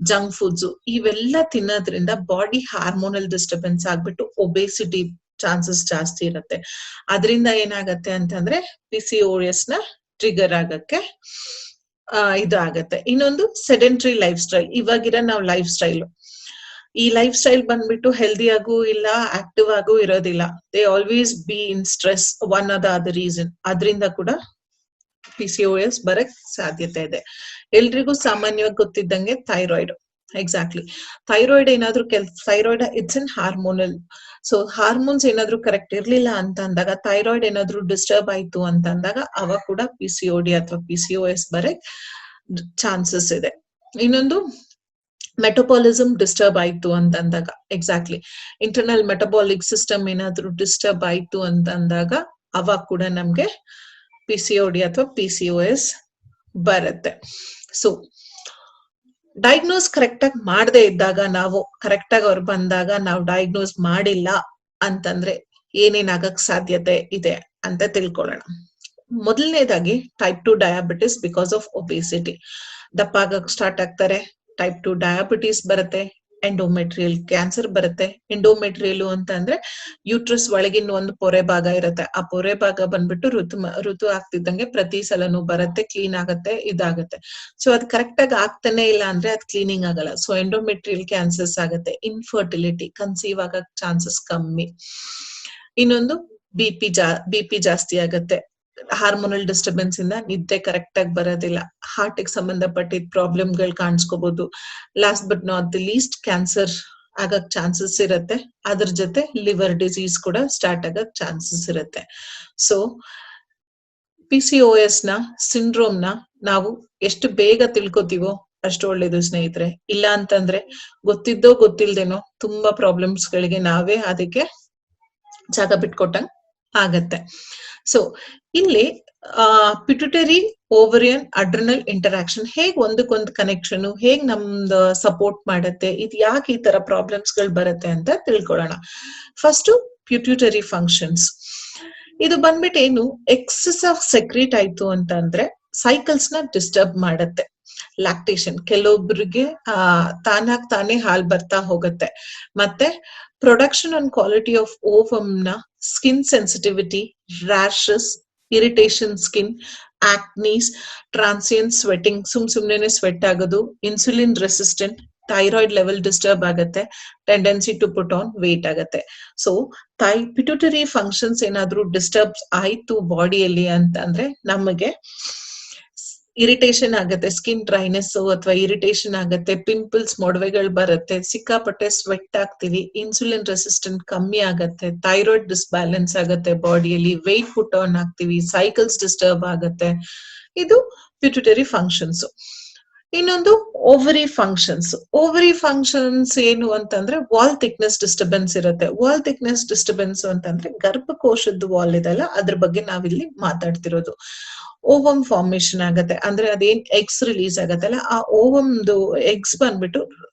ಜಂಕ್ ಫುಡ್ಸ್, ಇವೆಲ್ಲ ತಿನ್ನೋದ್ರಿಂದ ಬಾಡಿ ಹಾರ್ಮೋನಲ್ ಡಿಸ್ಟರ್ಬೆನ್ಸ್ ಆಗ್ಬಿಟ್ಟು ಒಬೆಸಿಟಿ ಚಾನ್ಸಸ್ ಜಾಸ್ತಿ ಇರುತ್ತೆ. ಅದರಿಂದ ಏನಾಗತ್ತೆ ಅಂತಂದ್ರೆ PCOS ನ ಟ್ರಿಗರ್ ಆಗಕ್ಕೆ ಇದಾಗತ್ತೆ. ಇನ್ನೊಂದು ಸೆಡೆಂಟ್ರಿ ಲೈಫ್ ಸ್ಟೈಲ್. ಇವಾಗಿರೋ ನಾವು ಲೈಫ್ ಸ್ಟೈಲ್, ಈ ಲೈಫ್ ಸ್ಟೈಲ್ ಬಂದ್ಬಿಟ್ಟು ಹೆಲ್ದಿ ಆಗು ಇಲ್ಲ, ಆಕ್ಟಿವ್ ಆಗು ಇರೋದಿಲ್ಲ. They always B in stress, one are the other reason. ಅದರಿಂದ ಕೂಡ PCOS ಬರಕ್ ಸಾಧ್ಯತೆ ಇದೆ. ಎಲ್ರಿಗೂ ಸಾಮಾನ್ಯವಾಗಿ ಗೊತ್ತಿದ್ದಂಗೆ ಥೈರಾಯ್ಡ್. ಎಕ್ಸಾಕ್ಟ್ಲಿ, ಥೈರಾಯ್ಡ್ ಏನಾದ್ರೂ thyroid it's in hormonal. So hormones ಏನಾದ್ರೂ ಕರೆಕ್ಟ್ ಇರ್ಲಿಲ್ಲ ಅಂತ ಅಂದಾಗ, ಥೈರಾಯ್ಡ್ ಏನಾದ್ರೂ ಡಿಸ್ಟರ್ಬ್ ಆಯ್ತು ಅಂತ ಅಂದಾಗ ಅವಾಗ ಕೂಡ PCOD ಅಥವಾ PCOS ಬರಕ್ ಚಾನ್ಸಸ್ ಇದೆ. ಇನ್ನೊಂದು ಮೆಟಬಾಲಿಸಮ್ ಡಿಸ್ಟರ್ಬ್ ಆಯ್ತು ಅಂತಂದಾಗ, ಎಕ್ಸಾಕ್ಟ್ಲಿ ಇಂಟರ್ನಲ್ ಮೆಟಬಾಲಿಕ್ ಸಿಸ್ಟಮ್ ಏನಾದ್ರೂ ಡಿಸ್ಟರ್ಬ್ ಆಯ್ತು ಅಂತಂದಾಗ ಅವಾಗ ಕೂಡ ನಮ್ಗೆ PCOD ಅಥವಾ PCOS ಬರುತ್ತೆ. ಸೊ ಡಯಾಗ್ನೋಸ್ ಕರೆಕ್ಟ್ ಆಗಿ ಮಾಡದೇ ಇದ್ದಾಗ, ನಾವು ಕರೆಕ್ಟ್ ಆಗಿ ಅವ್ರು ಬಂದಾಗ ನಾವು ಡಯಾಗ್ನೋಸ್ ಮಾಡಿಲ್ಲ ಅಂತಂದ್ರೆ ಏನೇನಾಗಕ್ ಸಾಧ್ಯತೆ ಇದೆ ಅಂತ ತಿಳ್ಕೊಳ್ಳೋಣ. ಮೊದಲನೇದಾಗಿ type 2 diabetes because of obesity. ದಪ್ಪ ಆಗಕ್ ಸ್ಟಾರ್ಟ್ ಆಗ್ತಾರೆ, ಟೈಪ್ 2 ಡಯಾಬಿಟಿಸ್ ಬರುತ್ತೆ, ಎಂಡೋಮೆಟ್ರಿಯಲ್ ಕ್ಯಾನ್ಸರ್ ಬರುತ್ತೆ. ಎಂಡೋಮೆಟ್ರಿಯಲ್ ಅಂತ ಅಂದ್ರೆ ಯೂಟ್ರಸ್ ಒಳಗಿನ ಒಂದು ಪೊರೆ ಭಾಗ ಇರುತ್ತೆ. ಆ ಪೊರೆ ಭಾಗ ಬಂದ್ಬಿಟ್ಟು ಋತು ಆಗ್ತಿದ್ದಂಗೆ ಪ್ರತಿ ಸಲನೂ ಬರುತ್ತೆ, ಕ್ಲೀನ್ ಆಗತ್ತೆ, ಇದಾಗತ್ತೆ. ಸೊ ಅದ್ ಕರೆಕ್ಟ್ ಆಗಿ ಆಗ್ತಾನೆ ಇಲ್ಲ ಅಂದ್ರೆ ಅದ್ ಕ್ಲೀನಿಂಗ್ ಆಗಲ್ಲ. ಸೊ ಎಂಡೋಮೆಟ್ರಿಯಲ್ ಕ್ಯಾನ್ಸರ್ಸ್ ಆಗತ್ತೆ. ಇನ್ಫರ್ಟಿಲಿಟಿ, ಕನ್ಸೀವ್ ಆಗಕ್ ಚಾನ್ಸಸ್ ಕಮ್ಮಿ. ಇನ್ನೊಂದು ಬಿಪಿ ಜಾಸ್ತಿ ಆಗತ್ತೆ. ಹಾರ್ಮೋನಲ್ ಡಿಸ್ಟರ್ಬೆನ್ಸ್ ಇಂದ ನಿದ್ದೆ ಕರೆಕ್ಟ್ ಆಗಿ ಬರೋದಿಲ್ಲ. ಹಾರ್ಟ್ ಗೆ ಸಂಬಂಧಪಟ್ಟಿದ ಪ್ರಾಬ್ಲಮ್ಗಳು ಕಾಣಿಸ್ಕೋಬಹುದು. Last but not the least cancer ಆಗಕ್ ಚಾನ್ಸಸ್ ಇರುತ್ತೆ. ಅದ್ರ ಜೊತೆ ಲಿವರ್ ಡಿಸೀಸ್ ಕೂಡ ಸ್ಟಾರ್ಟ್ ಆಗಕ್ ಚಾನ್ಸಸ್ ಇರುತ್ತೆ. ಸೊ PCOS ನ ಸಿಂಡ್ರೋಮ್ ನ ನಾವು ಎಷ್ಟು ಬೇಗ ತಿಳ್ಕೊತೀವೋ ಅಷ್ಟು ಒಳ್ಳೇದು ಸ್ನೇಹಿತರೆ. ಇಲ್ಲ ಅಂತಂದ್ರೆ ಗೊತ್ತಿದ್ದೋ ಗೊತ್ತಿಲ್ದೇನೋ ತುಂಬಾ ಪ್ರಾಬ್ಲಮ್ಸ್ ಗಳಿಗೆ ನಾವೇ ಅದಕ್ಕೆ ಜಾಗ ಬಿಟ್ಕೊಟ್ಟಂಗ್ ಆಗತ್ತೆ. ಸೊ ಇಲ್ಲಿ ಪಿಟ್ಯುಟರಿ ಓವರಿಯನ್ ಅಡ್ರಿನಲ್ ಇಂಟರಾಕ್ಷನ್ ಹೇಗ್ ಒಂದಕ್ಕೊಂದು ಕನೆಕ್ಷನ್, ಹೇಗ್ ನಮ್ದು ಸಪೋರ್ಟ್ ಮಾಡತ್ತೆ, ಇದು ಯಾಕೆ ಈ ತರ ಪ್ರಾಬ್ಲಮ್ಸ್ ಗಳು ಬರುತ್ತೆ ಅಂತ ತಿಳ್ಕೊಳ್ಳೋಣ. First pituitary functions. ಇದು ಬಂದ್ಬಿಟ್ಟು ಏನು, ಎಕ್ಸೆಸ್ ಆಫ್ ಸೆಕ್ರೀಟ್ ಆಯ್ತು ಅಂತಂದ್ರೆ ಸೈಕಲ್ಸ್ ನ ಡಿಸ್ಟರ್ಬ್ ಮಾಡತ್ತೆ. ಲ್ಯಾಕ್ಟೇಷನ್ ಕೆಲವೊಬ್ರಿಗೆ ತಾನಾಗ್ ತಾನೇ ಹಾಲ್ ಬರ್ತಾ ಹೋಗುತ್ತೆ. ಮತ್ತೆ production and quality of ovum ನ skin sensitivity, rashes, irritation skin, acnes, transient sweating, ಸುಮ್ನೆ ಸ್ವೆಟ್ ಆಗೋದು, insulin resistant, thyroid level disturb ಆಗತ್ತೆ, tendency to put on weight ಆಗತ್ತೆ. ಸೊ ಪಿಟ್ಯುಟರಿ ಫಂಕ್ಷನ್ಸ್ ಏನಾದ್ರೂ ಡಿಸ್ಟರ್ಬ್ ಆಯ್ತು ಬಾಡಿಯಲ್ಲಿ ಅಂತಂದ್ರೆ ನಮಗೆ ಇರಿಟೇಷನ್ ಆಗತ್ತೆ, ಸ್ಕಿನ್ ಡ್ರೈನೆಸ್ ಅಥವಾ ಇರಿಟೇಷನ್ ಆಗತ್ತೆ, ಪಿಂಪಲ್ಸ್, ಮೊಡವೆಗಳು ಬರುತ್ತೆ, ಸಿಕ್ಕಾಪಟ್ಟೆ ಸ್ವೆಟ್ ಆಗ್ತೀವಿ, ಇನ್ಸುಲಿನ್ ರೆಸಿಸ್ಟೆಂಟ್ ಕಮ್ಮಿ ಆಗತ್ತೆ, ಥೈರಾಯ್ಡ್ ಡಿಸ್ಬ್ಯಾಲೆನ್ಸ್ ಆಗತ್ತೆ ಬಾಡಿಯಲ್ಲಿ, ವೆಯ್ಟ್ ಪುಟ್ ಆನ್ ಆಗ್ತೀವಿ, ಸೈಕಲ್ಸ್ ಡಿಸ್ಟರ್ಬ್ ಆಗತ್ತೆ. ಇದು ಪಿಟ್ಯುಟರಿ ಫಂಕ್ಷನ್ಸ್. ಇನ್ನೊಂದು ಓವರಿ ಫಂಕ್ಷನ್ಸ್. ಓವರಿ ಫಂಕ್ಷನ್ಸ್ ಏನು ಅಂತಂದ್ರೆ ವಾಲ್ ಥಿಕ್ನೆಸ್ ಡಿಸ್ಟರ್ಬೆನ್ಸ್ ಇರುತ್ತೆ. ವಾಲ್ ಥಿಕ್ನೆಸ್ ಡಿಸ್ಟರ್ಬೆನ್ಸ್ ಅಂತಂದ್ರೆ ಗರ್ಭಕೋಶದ ವಾಲ್ ಇದೆಲ್ಲ ಅದ್ರ ಬಗ್ಗೆ ನಾವಿಲ್ಲಿ ಮಾತಾಡ್ತಿರೋದು. ಓವಮ್ ಫಾರ್ಮೇಶನ್ ಆಗತ್ತೆ, ಅಂದ್ರೆ ಅದೇನ್ ಎಗ್ಸ್ ರಿಲೀಸ್ ಆಗತ್ತಲ್ಲ, ಆ ಓವಮ್ದು ಎಗ್ಸ್ ಬಂದ್ಬಿಟ್ಟು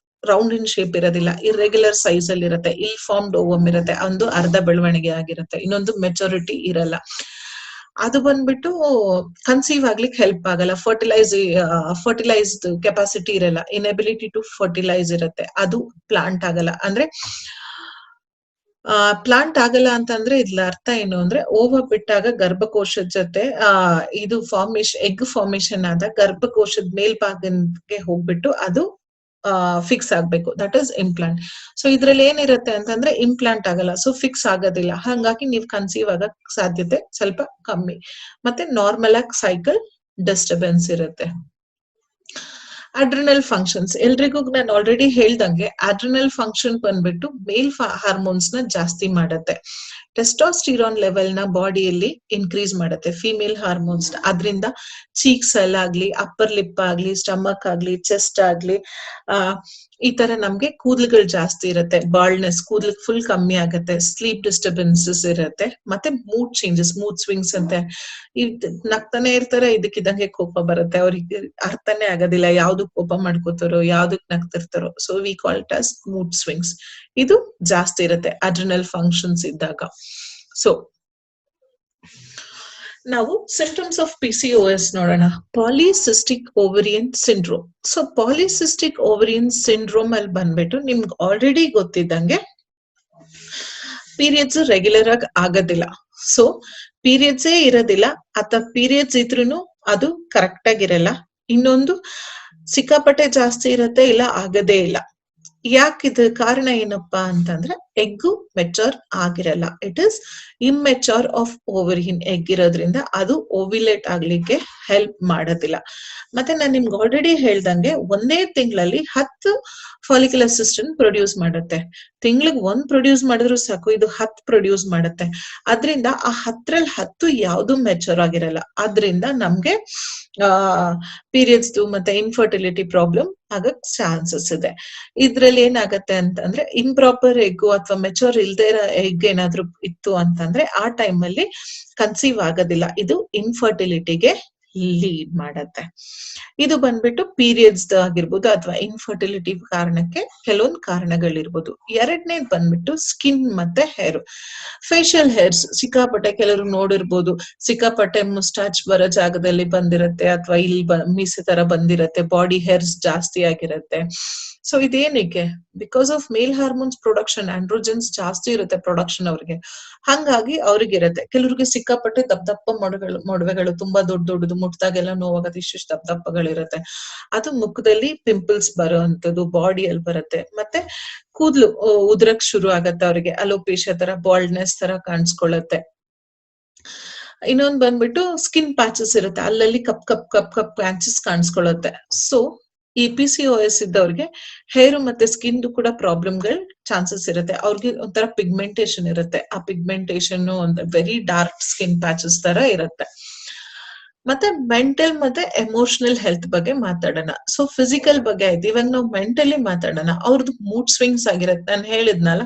ರೌಂಡ್ ಇನ್ ಶೇಪ್ ಇರೋದಿಲ್ಲ, ಇರ್ರೆಗ್ಯುಲರ್ ಸೈಜ್ ಅಲ್ಲಿ ಇರುತ್ತೆ. ಇಲ್ ಫಾರ್ಮ್ಡ್ ಓವಮ್ ಇರುತ್ತೆ, ಒಂದು ಅರ್ಧ ಬೆಳವಣಿಗೆ ಆಗಿರುತ್ತೆ, ಇನ್ನೊಂದು ಮೆಚುರಿಟಿ ಇರಲ್ಲ. ಅದು ಬಂದ್ಬಿಟ್ಟು ಕನ್ಸೀವ್ ಆಗ್ಲಿಕ್ಕೆ ಹೆಲ್ಪ್ ಆಗಲ್ಲ, ಫರ್ಟಿಲೈಸ್ಡ್ ಕೆಪಾಸಿಟಿ ಇರಲ್ಲ, ಇನ್ಎಬಿಲಿಟಿ ಟು ಫರ್ಟಿಲೈಸ್ ಇರುತ್ತೆ, ಅದು ಪ್ಲಾಂಟ್ ಆಗಲ್ಲ. ಅಂದ್ರೆ ಪ್ಲಾಂಟ್ ಆಗಲ್ಲ ಅಂತಂದ್ರೆ ಇದ್ರ ಅರ್ಥ ಏನು ಅಂದ್ರೆ ಓವ ಬಿಟ್ಟಾಗ ಗರ್ಭಕೋಶದ ಜೊತೆ ಇದು ಫಾರ್ಮೇಶನ್, ಎಗ್ ಫಾರ್ಮೇಶನ್ ಆದ ಗರ್ಭಕೋಶದ ಮೇಲ್ಭಾಗಕ್ಕೆ ಹೋಗ್ಬಿಟ್ಟು ಅದು ಫಿಕ್ಸ್ ಆಗ್ಬೇಕು, ದಟ್ ಇಸ್ ಇಂಪ್ಲಾಂಟ್. ಸೊ ಇದ್ರಲ್ಲಿ ಏನಿರುತ್ತೆ ಅಂತಂದ್ರೆ ಇಂಪ್ಲಾಂಟ್ ಆಗಲ್ಲ, ಸೊ ಫಿಕ್ಸ್ ಆಗೋದಿಲ್ಲ. ಹಾಗಾಗಿ ನೀವು ಕನ್ಸೀವ್ ಆಗಕ್ ಸಾಧ್ಯತೆ ಸ್ವಲ್ಪ ಕಮ್ಮಿ. ಮತ್ತೆ ನಾರ್ಮಲ್ ಆಗಿ ಸೈಕಲ್ ಡಿಸ್ಟರ್ಬೆನ್ಸ್ ಇರುತ್ತೆ. ಅಡ್ರಿನಲ್ ಫಂಕ್ಷನ್ಸ್, ಎಲ್ರಿಗೂ ನಾನು ಆಲ್ರೆಡಿ ಹೇಳ್ದಂಗೆ ಅಡ್ರಿನಲ್ ಫಂಕ್ಷನ್ ಬಂದ್ಬಿಟ್ಟು ಮೇಲ್ ಹಾರ್ಮೋನ್ಸ್ ನ ಜಾಸ್ತಿ ಮಾಡತ್ತೆ. ಟೆಸ್ಟೋಸ್ಟಿರಾನ್ ಲೆವೆಲ್ ನ ಬಾಡಿಯಲ್ಲಿ ಇನ್ಕ್ರೀಸ್ ಮಾಡುತ್ತೆ, ಫಿಮೇಲ್ ಹಾರ್ಮೋನ್ಸ್. ಅದರಿಂದ ಚೀಕ್ಸ್ ಅಲ್ಲಾಗ್ಲಿ, ಅಪ್ಪರ್ ಲಿಪ್ ಆಗ್ಲಿ, ಸ್ಟಮಕ್ ಆಗ್ಲಿ, ಚೆಸ್ಟ್ ಆಗ್ಲಿ, ಈ ತರ ನಮ್ಗೆ ಕೂದಲುಗಳು ಜಾಸ್ತಿ ಇರುತ್ತೆ, ಬಾಲ್ಡ್ನೆಸ್, ಕೂದಲು ಫುಲ್ ಕಮ್ಮಿ ಆಗುತ್ತೆ, ಸ್ಲೀಪ್ ಡಿಸ್ಟರ್ಬೆನ್ಸಸ್ ಇರುತ್ತೆ, ಮತ್ತೆ ಮೂಡ್ ಚೇಂಜಸ್, ಮೂಡ್ ಸ್ವಿಂಗ್ಸ್ ಅಂತೆ. ನಗ್ತಾನೆ ಇರ್ತಾರೆ, ಇದಕ್ಕಿದ್ದಂಗೆ ಕೋಪ ಬರುತ್ತೆ, ಅವ್ರಿಗೆ ಅರ್ಥನೇ ಆಗೋದಿಲ್ಲ ಯಾವ್ದಕ್ ಕೋಪ ಮಾಡ್ಕೋತಾರೋ ಯಾವ್ದಕ್ ನಗ್ತಿರ್ತಾರೋ. So we call it as mood swings. ಇದು ಜಾಸ್ತಿ ಇರುತ್ತೆ ಅಡ್ರಿನಲ್ ಫಂಕ್ಷನ್ಸ್ ಇದ್ದಾಗ. ಸೊ ನಾವು ಸಿಂಪ್ಟಮ್ಸ್ ಆಫ್ PCOS ನೋಡೋಣ. Polycystic ovarian syndrome. So polycystic ovarian syndrome ಅಲ್ಲಿ ಬಂದ್ಬಿಟ್ಟು ನಿಮ್ಗೆ ಆಲ್ರೆಡಿ ಗೊತ್ತಿದ್ದಂಗೆ ಪೀರಿಯಡ್ಸ್ ರೆಗ್ಯುಲರ್ ಆಗಿ ಆಗೋದಿಲ್ಲ. ಸೊ ಪೀರಿಯಡ್ಸೇ ಇರೋದಿಲ್ಲ, ಅಥವಾ ಪೀರಿಯಡ್ಸ್ ಇದ್ರೂ ಅದು ಕರೆಕ್ಟ್ ಆಗಿರಲ್ಲ. ಇನ್ನೊಂದು ಸಿಕ್ಕಾಪಟ್ಟೆ ಜಾಸ್ತಿ ಇರುತ್ತೆ, ಇಲ್ಲ ಆಗದೇ ಇಲ್ಲ. ಯಾಕಿದ ಕಾರಣ ಏನಪ್ಪಾ ಅಂತಂದ್ರೆ ಎಗ್ಗು ಮೆಚೂರ್ ಆಗಿರಲ್ಲ, it is immature of ovarian egg ಇರೋದ್ರಿಂದ ಅದು ಓವ್ಯುಲೇಟ್ ಆಗ್ಲಿಕ್ಕೆ ಹೆಲ್ಪ್ ಮಾಡೋದಿಲ್ಲ. ಮತ್ತೆ ನಾನು ನಿಮ್ಗೆ ಆಲ್ರೆಡಿ ಹೇಳ್ದಂಗೆ ಒಂದೇ ತಿಂಗಳಲ್ಲಿ 10 ಫಾಲಿಕ್ಯುಲರ್ ಸಿಸ್ಟಮ್ ಪ್ರೊಡ್ಯೂಸ್ ಮಾಡುತ್ತೆ. ತಿಂಗ್ಳಿಗೆ 1 ಪ್ರೊಡ್ಯೂಸ್ ಮಾಡಿದ್ರು ಸಾಕು, ಇದು 10 ಪ್ರೊಡ್ಯೂಸ್ ಮಾಡುತ್ತೆ. ಅದ್ರಿಂದ ಆ 10ರಲ್ಲಿ 10 ಯಾವ್ದು ಮೆಚೂರ್ ಆಗಿರಲ್ಲ. ಅದ್ರಿಂದ ನಮ್ಗೆ ಪೀರಿಯಡ್ಸ್ ಮತ್ತೆ ಇನ್ಫರ್ಟಿಲಿಟಿ ಪ್ರಾಬ್ಲಮ್ ಆಗಕ್ ಚಾನ್ಸಸ್ ಇದೆ. ಇದ್ರಲ್ಲಿ ಏನಾಗತ್ತೆ ಅಂತಂದ್ರೆ ಇಂಪ್ರಾಪರ್ ಎಗ್ ಅಥವಾ ಮೆಚೂರ್ ಇಲ್ದೇ ಇರೋ ಎಗ್ ಏನಾದ್ರು ಇತ್ತು ಅಂತಂದ್ರೆ ಆ ಟೈಮ್ ಅಲ್ಲಿ ಕನ್ಸೀವ್ ಆಗೋದಿಲ್ಲ, ಇದು ಇನ್ಫರ್ಟಿಲಿಟಿಗೆ ಲೀಡ್ ಮಾಡತ್ತೆ. ಇದು ಬಂದ್ಬಿಟ್ಟು ಪೀರಿಯಡ್ಸ್ ಆಗಿರ್ಬೋದು ಅಥವಾ ಇನ್ಫರ್ಟಿಲಿಟಿ ಕಾರಣಕ್ಕೆ ಕೆಲವೊಂದು ಕಾರಣಗಳಿರ್ಬೋದು. ಎರಡನೇದು ಬಂದ್ಬಿಟ್ಟು ಸ್ಕಿನ್ ಮತ್ತೆ ಹೇರ್. ಫೇಶಿಯಲ್ ಹೇರ್ಸ್ ಸಿಕ್ಕಾಪಟ್ಟೆ ಕೆಲವರು ನೋಡಿರ್ಬೋದು, ಸಿಕ್ಕಾಪಟ್ಟೆ ಮುಸ್ಟಾಚ್ ಬರೋ ಜಾಗದಲ್ಲಿ ಬಂದಿರತ್ತೆ, ಅಥವಾ ಇಲ್ಲಿ ಮೀಸೆ ತರ ಬಂದಿರತ್ತೆ, ಬಾಡಿ ಹೇರ್ಸ್ ಜಾಸ್ತಿ ಆಗಿರತ್ತೆ. ಸೊ ಇದೇನಕ್ಕೆ? Because of male hormones production, androgens ಜಾಸ್ತಿ ಇರುತ್ತೆ ಪ್ರೊಡಕ್ಷನ್ ಅವ್ರಿಗೆ, ಹಂಗಾಗಿ ಅವ್ರಿಗಿರತ್ತೆ. ಕೆಲವ್ರಿಗೆ ಸಿಕ್ಕಾಪಟ್ಟೆ ದಪ್ಪ ಮೊಡವೆಗಳು ತುಂಬಾ ದೊಡ್ಡದು, ಮುಟ್ದಾಗೆಲ್ಲ ನೋವಾಗತ್ತೆ, ಇಷ್ಟಿಷ್ಟು ದಪ್ಪಗಳಿರುತ್ತೆ. ಅದು ಮುಖದಲ್ಲಿ ಪಿಂಪಲ್ಸ್ ಬರೋ ಅಂತದ್ದು ಬಾಡಿಯಲ್ಲಿ ಬರುತ್ತೆ. ಮತ್ತೆ ಕೂದ್ಲು ಉದ್ರಕ್ ಶುರು ಆಗತ್ತೆ ಅವ್ರಿಗೆ, ಅಲೋಪೇಶಿಯಾ ತರ, ಬಾಲ್ಡ್ನೆಸ್ ತರ ಕಾಣಿಸ್ಕೊಳ್ಳುತ್ತೆ. ಇನ್ನೊಂದ್ ಬಂದ್ಬಿಟ್ಟು ಸ್ಕಿನ್ ಪ್ಯಾಚಸ್ ಇರುತ್ತೆ, ಅಲ್ಲಲ್ಲಿ ಕಪ್ ಪ್ಯಾಚಸ್ ಕಾಣಿಸ್ಕೊಳ್ಳುತ್ತೆ. ಸೊ ಈ PCOS ಇದ್ದವ್ರಿಗೆ ಹೇರ್ ಮತ್ತೆ ಸ್ಕಿನ್ ಕೂಡ ಪ್ರಾಬ್ಲಮ್ಗಳು ಚಾನ್ಸಸ್ ಇರುತ್ತೆ. ಅವ್ರಿಗೆ ಒಂಥರ ಪಿಗ್ಮೆಂಟೇಶನ್ ಇರುತ್ತೆ. ಆ ಪಿಗ್ಮೆಂಟೇಶನ್ ಒಂದು ವೆರಿ ಡಾರ್ಕ್ ಸ್ಕಿನ್ ಪ್ಯಾಚಸ್ ತರ ಇರುತ್ತೆ. ಮತ್ತೆ ಮೆಂಟಲ್ ಮತ್ತೆ ಎಮೋಷನಲ್ ಹೆಲ್ತ್ ಬಗ್ಗೆ ಮಾತಾಡೋಣ. ಸೊ ಫಿಸಿಕಲ್ ಬಗ್ಗೆ ಆಯ್ತು, ಇವಾಗ ನಾವು ಮೆಂಟಲಿ ಮಾತಾಡೋಣ. ಅವ್ರದ್ದು ಮೂಡ್ ಸ್ವಿಂಗ್ಸ್ ಆಗಿರುತ್ತೆ. ನಾನು ಹೇಳಿದ್ನಲ್ಲ,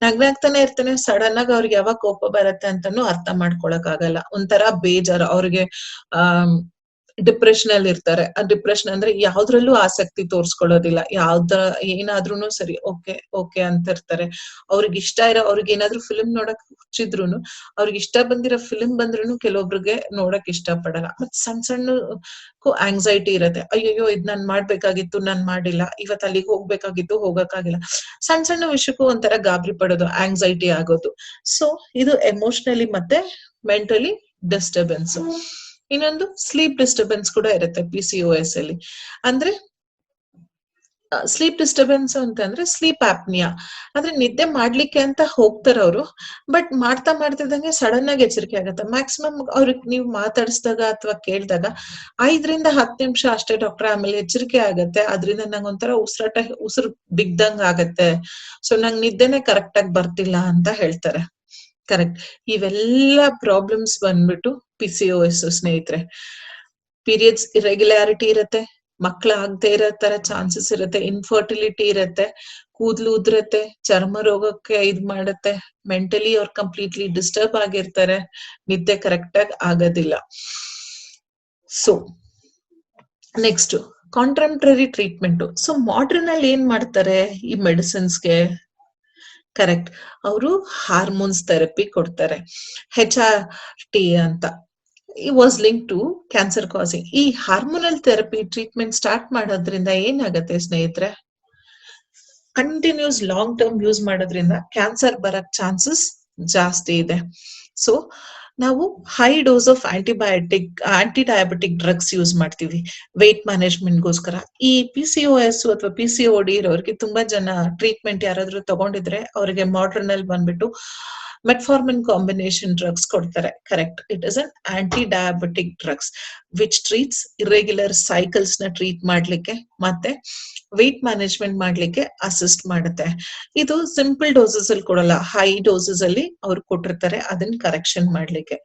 ನಗ್ನಾಗ್ತಾನೆ ಇರ್ತಾನೆ, ಸಡನ್ ಆಗಿ ಅವ್ರಿಗೆ ಯಾವಾಗ ಕೋಪ ಬರುತ್ತೆ ಅಂತಾನು ಅರ್ಥ ಮಾಡ್ಕೊಳಕ್ ಆಗಲ್ಲ. ಒಂಥರ ಬೇಜಾರು ಅವ್ರಿಗೆ. ಡಿಪ್ರೆಷನ್ ಅಲ್ಲಿ ಇರ್ತಾರೆ. ಆ ಡಿಪ್ರೆಷನ್ ಅಂದ್ರೆ ಯಾವ್ದ್ರಲ್ಲೂ ಆಸಕ್ತಿ ತೋರ್ಸ್ಕೊಳ್ಳೋದಿಲ್ಲ. ಏನಾದ್ರೂನು ಸರಿ ಓಕೆ ಓಕೆ ಅಂತ ಇರ್ತಾರೆ. ಅವ್ರಿಗೆ ಇಷ್ಟ ಇರೋ, ಅವ್ರಿಗೆ ಏನಾದ್ರು ಫಿಲ್ಮ್ ನೋಡಕ್ ಹುಚ್ಚಿದ್ರುನು, ಅವ್ರಿಗೆ ಇಷ್ಟ ಬಂದಿರೋ ಫಿಲ್ಮ್ ಬಂದ್ರುನು ಕೆಲವೊಬ್ರಿಗೆ ನೋಡಕ್ ಇಷ್ಟ ಪಡಲ್ಲ. ಮತ್ ಸಣ್ಣ ಸಣ್ಣಕ್ಕೂ ಆಂಗ್ಸೈಟಿ ಇರತ್ತೆ. ಅಯ್ಯಯ್ಯೋ ಇದ್ ನಾನ್ ಮಾಡ್ಬೇಕಾಗಿತ್ತು, ನಾನ್ ಮಾಡಿಲ್ಲ. ಇವತ್ ಅಲ್ಲಿಗೆ ಹೋಗ್ಬೇಕಾಗಿತ್ತು, ಹೋಗಕ್ಕಾಗಿಲ್ಲ. ಸಣ್ಣ ಸಣ್ಣ ವಿಷಯಕ್ಕೂ ಒಂಥರ ಗಾಬರಿ ಪಡೋದು, ಆಂಗ್ಸೈಟಿ ಆಗೋದು. ಸೊ ಇದು ಎಮೋಷನಲಿ ಮತ್ತೆ ಮೆಂಟಲಿ ಡಿಸ್ಟರ್ಬೆನ್ಸ್. ಇನ್ನೊಂದು ಸ್ಲೀಪ್ ಡಿಸ್ಟರ್ಬೆನ್ಸ್ ಕೂಡ ಇರುತ್ತೆ PCOS ಅಲ್ಲಿ. ಅಂದ್ರೆ ಸ್ಲೀಪ್ ಡಿಸ್ಟರ್ಬೆನ್ಸ್ ಅಂತಂದ್ರೆ ಸ್ಲೀಪ್ ಆಪ್ನಿಯಾ. ಅಂದ್ರೆ ನಿದ್ದೆ ಮಾಡ್ಲಿಕ್ಕೆ ಅಂತ ಹೋಗ್ತಾರ ಅವರು, ಬಟ್ ಮಾಡ್ತಾ ಮಾಡ್ತಿದ್ದಂಗೆ ಸಡನ್ ಆಗಿ ಎಚ್ಚರಿಕೆ ಆಗತ್ತೆ. ಮ್ಯಾಕ್ಸಿಮಮ್ ಅವ್ರಿಗೆ ನೀವು ಮಾತಾಡಿಸಿದಾಗ ಅಥವಾ ಕೇಳಿದಾಗ 5-10 ನಿಮಿಷ ಅಷ್ಟೇ ಡಾಕ್ಟರ್, ಆಮೇಲೆ ಎಚ್ಚರಿಕೆ ಆಗತ್ತೆ. ಅದ್ರಿಂದ ನಂಗೆ ಒಂಥರ ಉಸಿರು ಬಿಗ್ದಂಗ್ ಆಗತ್ತೆ. ಸೊ ನಂಗೆ ನಿದ್ದೆನೆ ಕರೆಕ್ಟ್ ಆಗಿ ಬರ್ತಿಲ್ಲ ಅಂತ ಹೇಳ್ತಾರೆ. ಕರೆಕ್ಟ್. ಇವೆಲ್ಲ ಪ್ರಾಬ್ಲಮ್ಸ್ ಬಂದ್ಬಿಟ್ಟು PCOS ಸ್ನೇಹಿತರೆ. ಪೀರಿಯಡ್ಸ್ ಇರೆಗ್ಯುಲಾರಿಟಿ ಇರತ್ತೆ, ಮಕ್ಳ ಆಗದೆ ಇರೋ ತರ ಚಾನ್ಸಸ್ ಇರುತ್ತೆ, ಇನ್ಫರ್ಟಿಲಿಟಿ ಇರತ್ತೆ, ಕೂದ್ಲು ಉದ್ರತ್ತೆ, ಚರ್ಮ ರೋಗಕ್ಕೆ ಇದ್ ಮಾಡತ್ತೆ, ಮೆಂಟಲಿ ಅವ್ರು ಕಂಪ್ಲೀಟ್ಲಿ ಡಿಸ್ಟರ್ಬ್ ಆಗಿರ್ತಾರೆ, ನಿದ್ದೆ ಕರೆಕ್ಟ್ ಆಗಿ ಆಗೋದಿಲ್ಲ. So next contemporary treatment. So modern ಅಲ್ಲಿ ಏನ್ ಮಾಡ್ತಾರೆ ಈ ಮೆಡಿಸಿನ್ಸ್ಗೆ? ಕರೆಕ್ಟ್, ಅವರು ಹಾರ್ಮೋನ್ಸ್ ಥೆರಪಿ ಕೊಡ್ತಾರೆ. HRT ಅಂತ was link to cancer causing. ಈ ಹಾರ್ಮೋನಲ್ ಥೆರಪಿ ಟ್ರೀಟ್ಮೆಂಟ್ ಸ್ಟಾರ್ಟ್ ಮಾಡೋದ್ರಿಂದ ಏನಾಗತ್ತೆ ಸ್ನೇಹಿತರೆ? ಕಂಟಿನ್ಯೂಸ್ ಲಾಂಗ್ ಟರ್ಮ್ ಯೂಸ್ ಮಾಡೋದ್ರಿಂದ ಕ್ಯಾನ್ಸರ್ ಬರಕ್ ಚಾನ್ಸಸ್ ಜಾಸ್ತಿ ಇದೆ. ಸೊ ನಾವು high dose of anti diabetic drugs use ಮಾಡ್ತೀವಿ ವೆಯ್ಟ್ ಮ್ಯಾನೇಜ್ಮೆಂಟ್ಗೋಸ್ಕರ. ಈ PCOS ಅಥವಾ PCOD ಇರೋರಿಗೆ ತುಂಬಾ ಜನ ಟ್ರೀಟ್ಮೆಂಟ್ ಯಾರಾದ್ರೂ ತಗೊಂಡಿದ್ರೆ ಅವ್ರಿಗೆ ಮಾಡ್ರನ್ ಅಲ್ಲಿ ಬಂದ್ಬಿಟ್ಟು ಮೆಟ್ಫಾರ್ಮಿನ್ ಕಾಂಬಿನೇಷನ್ ಡ್ರಗ್ಸ್ ಕೊಡ್ತಾರೆ. Correct. It is an anti diabetic drugs which treats irregular cycles ನ ಟ್ರೀಟ್ ಮಾಡ್ಲಿಕ್ಕೆ ಮತ್ತೆ ವೆಯ್ಟ್ ಮ್ಯಾನೇಜ್ಮೆಂಟ್ ಮಾಡ್ಲಿಕ್ಕೆ ಅಸಿಸ್ಟ್ ಮಾಡುತ್ತೆ. ಇದು ಸಿಂಪಲ್ ಡೋಸಸ್ ಅಲ್ಲಿ ಕೊಡಲ್ಲ, ಹೈ ಡೋಸಸ್ ಅಲ್ಲಿ ಅವ್ರು ಕೊಟ್ಟಿರ್ತಾರೆ ಅದನ್ನ ಕರೆಕ್ಷನ್ ಮಾಡ್ಲಿಕ್ಕೆ.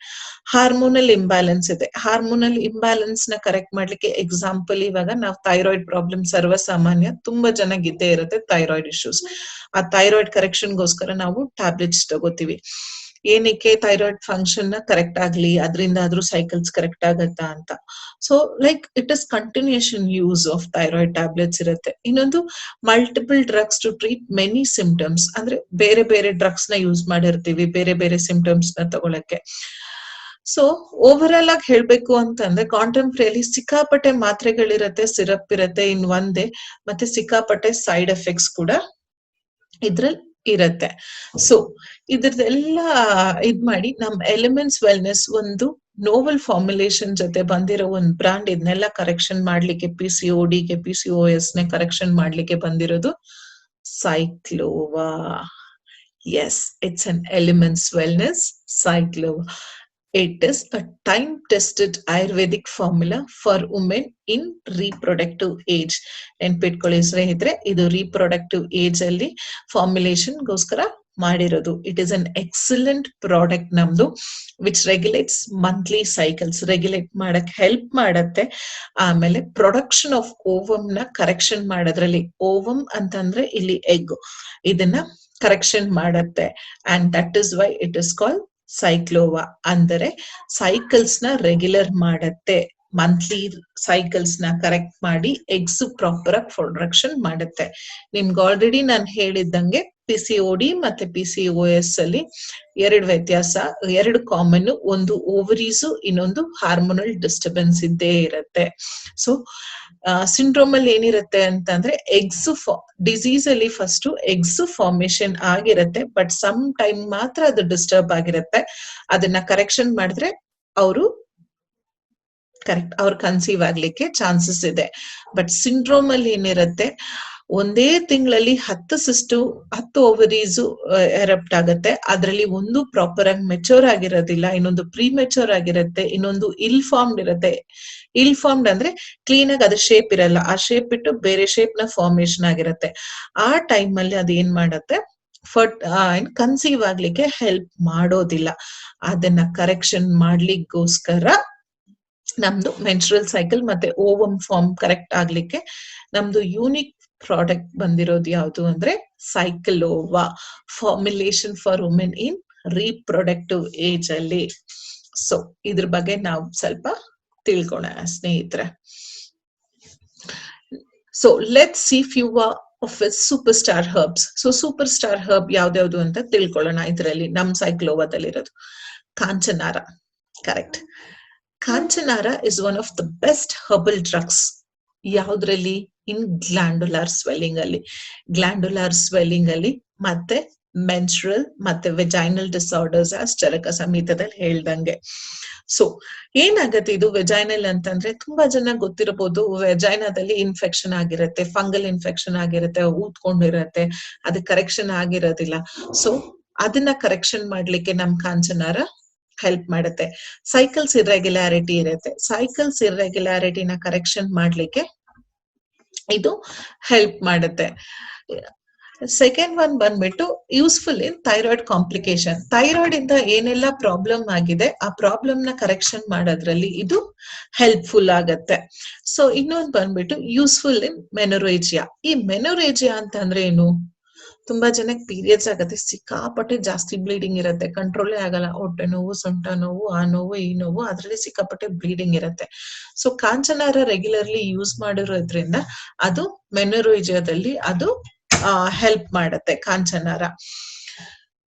ಹಾರ್ಮೋನಲ್ ಇಂಬ್ಯಾಲೆನ್ಸ್ ಇದೆ. ಹಾರ್ಮೋನಲ್ ಇಂಬ್ಯಾಲೆನ್ಸ್ ನ ಕರೆಕ್ಟ್ ಮಾಡ್ಲಿಕ್ಕೆ ಎಕ್ಸಾಂಪಲ್ ಇವಾಗ ನಾವು ಥೈರಾಯ್ಡ್ ಪ್ರಾಬ್ಲಮ್ ಸರ್ವಸಾಮಾನ್ಯ, ತುಂಬಾ ಜನಕ್ಕೆ ಇದ್ದೇ ಇರುತ್ತೆ ಥೈರಾಯ್ಡ್ ಇಶ್ಯೂಸ್. ಆ ಥೈರಾಯ್ಡ್ ಕರೆಕ್ಷನ್ಗೋಸ್ಕರ ನಾವು ಟ್ಯಾಬ್ಲೆಟ್ಸ್ ತಗೋತೀವಿ. ಏನಕ್ಕೆ? ಥೈರಾಯ್ಡ್ ಫಂಕ್ಷನ್ ನ ಕರೆಕ್ಟ್ ಆಗ್ಲಿ, ಅದರಿಂದ ಆದ್ರೂ ಸೈಕಲ್ಸ್ ಕರೆಕ್ಟ್ ಆಗತ್ತಾ ಅಂತ. So like it is continuation use of thyroid tablets ಇರುತ್ತೆ. ಇನ್ನೊಂದು multiple drugs to treat many symptoms. ಅಂದ್ರೆ ಬೇರೆ ಬೇರೆ ಡ್ರಗ್ಸ್ ನ ಯೂಸ್ ಮಾಡಿರ್ತೀವಿ ಬೇರೆ ಬೇರೆ ಸಿಂಪ್ಟಮ್ಸ್ ನ ತಗೊಳಕ್ಕೆ. ಸೊ ಓವರ್ ಆಲ್ ಆಗಿ ಹೇಳ್ಬೇಕು ಅಂತಂದ್ರೆ ಕಾಂಟೆಂಪ್ರರಿ ಸಿಕ್ಕಾಪಟ್ಟೆ ಮಾತ್ರೆಗಳಿರತ್ತೆ, ಸಿರಪ್ ಇರತ್ತೆ ಇನ್ ಒಂದೇ, ಮತ್ತೆ ಸಿಕ್ಕಾಪಟ್ಟೆ ಸೈಡ್ ಎಫೆಕ್ಟ್ಸ್ ಕೂಡ ಇದ್ರಲ್ಲಿ ಇರತ್ತೆ. ಸೊ ಇದ್ರದೆಲ್ಲ ಇದ್ ಮಾಡಿ ನಮ್ ಎಲಿಮೆಂಟ್ಸ್ ವೆಲ್ನೆಸ್ ಒಂದು ನೋವೆಲ್ ಫಾರ್ಮುಲೇಷನ್ ಜೊತೆ ಬಂದಿರೋ ಒಂದ್ ಬ್ರಾಂಡ್. ಇದನ್ನೆಲ್ಲ ಕರೆಕ್ಷನ್ ಮಾಡ್ಲಿಕ್ಕೆ PCODಗೆ PCOS ನ ಕರೆಕ್ಷನ್ ಮಾಡ್ಲಿಕ್ಕೆ ಬಂದಿರೋದು Cyclova. Yes, it's an elements wellness Cyclova. It is a time-tested Ayurvedic formula for women in reproductive age. ನೆನ್ಪಿಟ್ಕೊಳ್ಳಿ ಸ್ನೇಹಿತರೆ, ಇದು reproductive age ಅಲ್ಲಿ ಫಾರ್ಮುಲೇಷನ್ ಗೋಸ್ಕರ ಮಾಡಿರೋದು. It is an excellent product ನಮ್ದು, which regulates monthly cycles, regulate ಮಾಡಕ್ ಹೆಲ್ಪ್ ಮಾಡತ್ತೆ. ಆಮೇಲೆ ಪ್ರೊಡಕ್ಷನ್ ಆಫ್ ಓವಮ್ ನ ಕರೆಕ್ಷನ್ ಮಾಡೋದ್ರಲ್ಲಿ, ಓವಮ್ ಅಂತಂದ್ರೆ ಇಲ್ಲಿ ಎಗ್, ಇದನ್ನ ಕರೆಕ್ಷನ್ ಮಾಡತ್ತೆ. And that is why it is called Cyclova. ಅಂದರೆ ಸೈಕಲ್ಸ್ ನ ರೆಗ್ಯುಲರ್ ಮಾಡತ್ತೆ, ಮಂತ್ಲಿ ಸೈಕಲ್ಸ್ ನ ಕರೆಕ್ಟ್ ಮಾಡಿ ಎಗ್ಸ್ ಪ್ರಾಪರ್ ಆಗಿ ಪ್ರೊಡಕ್ಷನ್ ಮಾಡುತ್ತೆ. ನಿಮ್ಗೆ ಆಲ್ರೆಡಿ ನಾನು ಹೇಳಿದ್ದಂಗೆ PCOD ಮತ್ತೆ PCOS ಅಲ್ಲಿ ಎರಡು ವ್ಯತ್ಯಾಸ, ಎರಡು ಕಾಮನ್. ಒಂದು ಓವರೀಸು, ಇನ್ನೊಂದು ಹಾರ್ಮೋನಲ್ ಡಿಸ್ಟರ್ಬೆನ್ಸ್ ಇದ್ದೇ ಇರತ್ತೆ. ಸೊ ಸಿಂಡ್ರೋಮ್ ಅಲ್ಲಿ ಏನಿರುತ್ತೆ ಅಂತಂದ್ರೆ ಎಗ್ಸ್ ಡಿಸೀಸ್ ಅಲ್ಲಿ ಫಸ್ಟ್ ಎಗ್ಸ್ ಫಾರ್ಮೇಶನ್ ಆಗಿರತ್ತೆ, ಬಟ್ ಸಮ್ ಟೈಮ್ ಮಾತ್ರ ಅದು ಡಿಸ್ಟರ್ಬ್ ಆಗಿರತ್ತೆ. ಅದನ್ನ ಕರೆಕ್ಷನ್ ಮಾಡಿದ್ರೆ ಅವರು ಕನ್ಸೀವ್ ಆಗ್ಲಿಕ್ಕೆ ಚಾನ್ಸಸ್ ಇದೆ. ಬಟ್ ಸಿಂಡ್ರೋಮ್ ಅಲ್ಲಿ ಏನಿರತ್ತೆ, ಒಂದೇ ತಿಂಗಳಲ್ಲಿ 10 ಸಿಸ್ಟು 10 ಓವರೀಸು ಎರಪ್ಟ್ ಆಗತ್ತೆ. ಅದರಲ್ಲಿ ಒಂದು ಪ್ರಾಪರ್ ಆಗಿ ಮೆಚೂರ್ ಆಗಿರೋದಿಲ್ಲ, ಇನ್ನೊಂದು ಪ್ರೀ ಮೆಚೂರ್ ಆಗಿರುತ್ತೆ, ಇನ್ನೊಂದು ಇಲ್ ಫಾರ್ಮ್ಡ್ ಇರುತ್ತೆ. ಇಲ್ ಫಾರ್ಮ್ಡ್ ಅಂದ್ರೆ ಕ್ಲೀನ್ ಆಗಿ ಅದ್ರ ಶೇಪ್ ಇರಲ್ಲ, ಆ ಶೇಪ್ ಬಿಟ್ಟು ಬೇರೆ ಶೇಪ್ ನ ಫಾರ್ಮೇಶನ್ ಆಗಿರುತ್ತೆ. ಆ ಟೈಮ್ ಅಲ್ಲಿ ಅದು ಏನ್ ಮಾಡತ್ತೆ, ಕನ್ಸೀವ್ ಆಗ್ಲಿಕ್ಕೆ ಹೆಲ್ಪ್ ಮಾಡೋದಿಲ್ಲ. ಅದನ್ನ ಕರೆಕ್ಷನ್ ಮಾಡ್ಲಿಕ್ಕೋಸ್ಕರ ನಮ್ದು ಮೆನ್ಸ್ಟ್ರಲ್ ಸೈಕಲ್ ಮತ್ತೆ ಓವಮ್ ಫಾರ್ಮ್ ಕರೆಕ್ಟ್ ಆಗ್ಲಿಕ್ಕೆ ನಮ್ದು ಯೂನಿಕ್ ಪ್ರಾಡಕ್ಟ್ ಬಂದಿರೋದು ಯಾವುದು ಅಂದ್ರೆ Cyclova, formulation for women in reproductive age ಅಲ್ಲಿ. ಸೊ ಇದ್ರ ಬಗ್ಗೆ ನಾವು ಸ್ವಲ್ಪ ತಿಳ್ಕೊಳ್ಳೋಣ ಸ್ನೇಹಿತರೆ. So let's see few of super star herbs. So super star herb ಯಾವ್ದ್ಯಾವ್ದು ಅಂತ ತಿಳ್ಕೊಳ್ಳೋಣ. ಇದರಲ್ಲಿ ನಮ್ ಸೈಕ್ಲೋವಾದಲ್ಲಿ ಇರೋದು ಕಾಂಚನಾರ. Correct. Kanchanar is one of the best herbal drugs. ಯಾವ್ದ್ರಲ್ಲಿ? ಇನ್ ಗ್ಲ್ಯಾಂಡುಲಾರ್ ಸ್ವೆಲ್ಲಿಂಗ್ ಅಲ್ಲಿ. ಗ್ಲ್ಯಾಂಡುಲಾರ್ ಸ್ವೆಲ್ಲಿಂಗ್ ಅಲ್ಲಿ ಮತ್ತೆ ಮೆನ್ಸ್ಟ್ರಲ್ ಮತ್ತೆ ವೆಜೈನಲ್ ಡಿಸಾರ್ಡರ್ಸ್ ಚರಕ ಸಮೇತದಲ್ಲಿ ಹೇಳ್ದಂಗೆ. ಸೊ ಏನಾಗತ್ತೆ ಇದು ವೆಜೈನಲ್ ಅಂತಂದ್ರೆ, ತುಂಬಾ ಜನ ಗೊತ್ತಿರಬಹುದು, ವೆಜೈನಾದಲ್ಲಿ ಇನ್ಫೆಕ್ಷನ್ ಆಗಿರುತ್ತೆ, ಫಂಗಲ್ ಇನ್ಫೆಕ್ಷನ್ ಆಗಿರುತ್ತೆ, ಊದ್ಕೊಂಡಿರತ್ತೆ, ಅದು ಕರೆಕ್ಷನ್ ಆಗಿರೋದಿಲ್ಲ. ಸೊ ಅದನ್ನ ಕರೆಕ್ಷನ್ ಮಾಡ್ಲಿಕ್ಕೆ ನಮ್ ಕಾಂಚನಾರ ಹೆಲ್ಪ್ ಮಾಡುತ್ತೆ. ಸೈಕಲ್ಸ್ ಇರ್ರೆಗ್ಯುಲಾರಿಟಿ ಇರುತ್ತೆ, ಸೈಕಲ್ಸ್ ಇರ್ರೆಗ್ಯುಲಾರಿಟಿನ ಕರೆಕ್ಷನ್ ಮಾಡ್ಲಿಕ್ಕೆ ಇದು ಹೆಲ್ಪ್ ಮಾಡುತ್ತೆ. ಸೆಕೆಂಡ್ ಒನ್ ಬಂದ್ಬಿಟ್ಟು useful in thyroid complication. Thyroid ಇಂದ ಏನೆಲ್ಲ ಪ್ರಾಬ್ಲಮ್ ಆಗಿದೆ ಆ ಪ್ರಾಬ್ಲಮ್ ನ ಕರೆಕ್ಷನ್ ಮಾಡೋದ್ರಲ್ಲಿ ಇದು ಹೆಲ್ಪ್ಫುಲ್ ಆಗತ್ತೆ. ಸೊ ಇನ್ನೊಂದು ಬಂದ್ಬಿಟ್ಟು ಯೂಸ್ಫುಲ್ ಇನ್ ಮೆನೊರೇಜಿಯಾ. ಈ ಮೆನೊರೇಜಿಯಾ ಅಂತ ಅಂದ್ರೆ ಏನು? ತುಂಬಾ ಜನಕ್ಕೆ ಪೀರಿಯಡ್ಸ್ ಆಗತ್ತೆ, ಸಿಕ್ಕಾಪಟ್ಟೆ ಜಾಸ್ತಿ ಬ್ಲೀಡಿಂಗ್ ಇರುತ್ತೆ, ಕಂಟ್ರೋಲೇ ಆಗಲ್ಲ, ಹೊಟ್ಟೆ ನೋವು, ಸೊಂಟ ನೋವು, ಆ ನೋವು ಈ ನೋವು, ಅದ್ರಲ್ಲಿ ಸಿಕ್ಕಾಪಟ್ಟೆ ಬ್ಲೀಡಿಂಗ್ ಇರುತ್ತೆ. ಸೊ ಕಾಂಚನಾರ ರೆಗ್ಯುಲರ್ಲಿ ಯೂಸ್ ಮಾಡಿರೋದ್ರಿಂದ ಅದು ಮೆನೊರೇಜಿಯಾದಲ್ಲಿ ಅದು ಹೆಲ್ಪ್ ಮಾಡತ್ತೆ ಕಾಂಚನಾರ.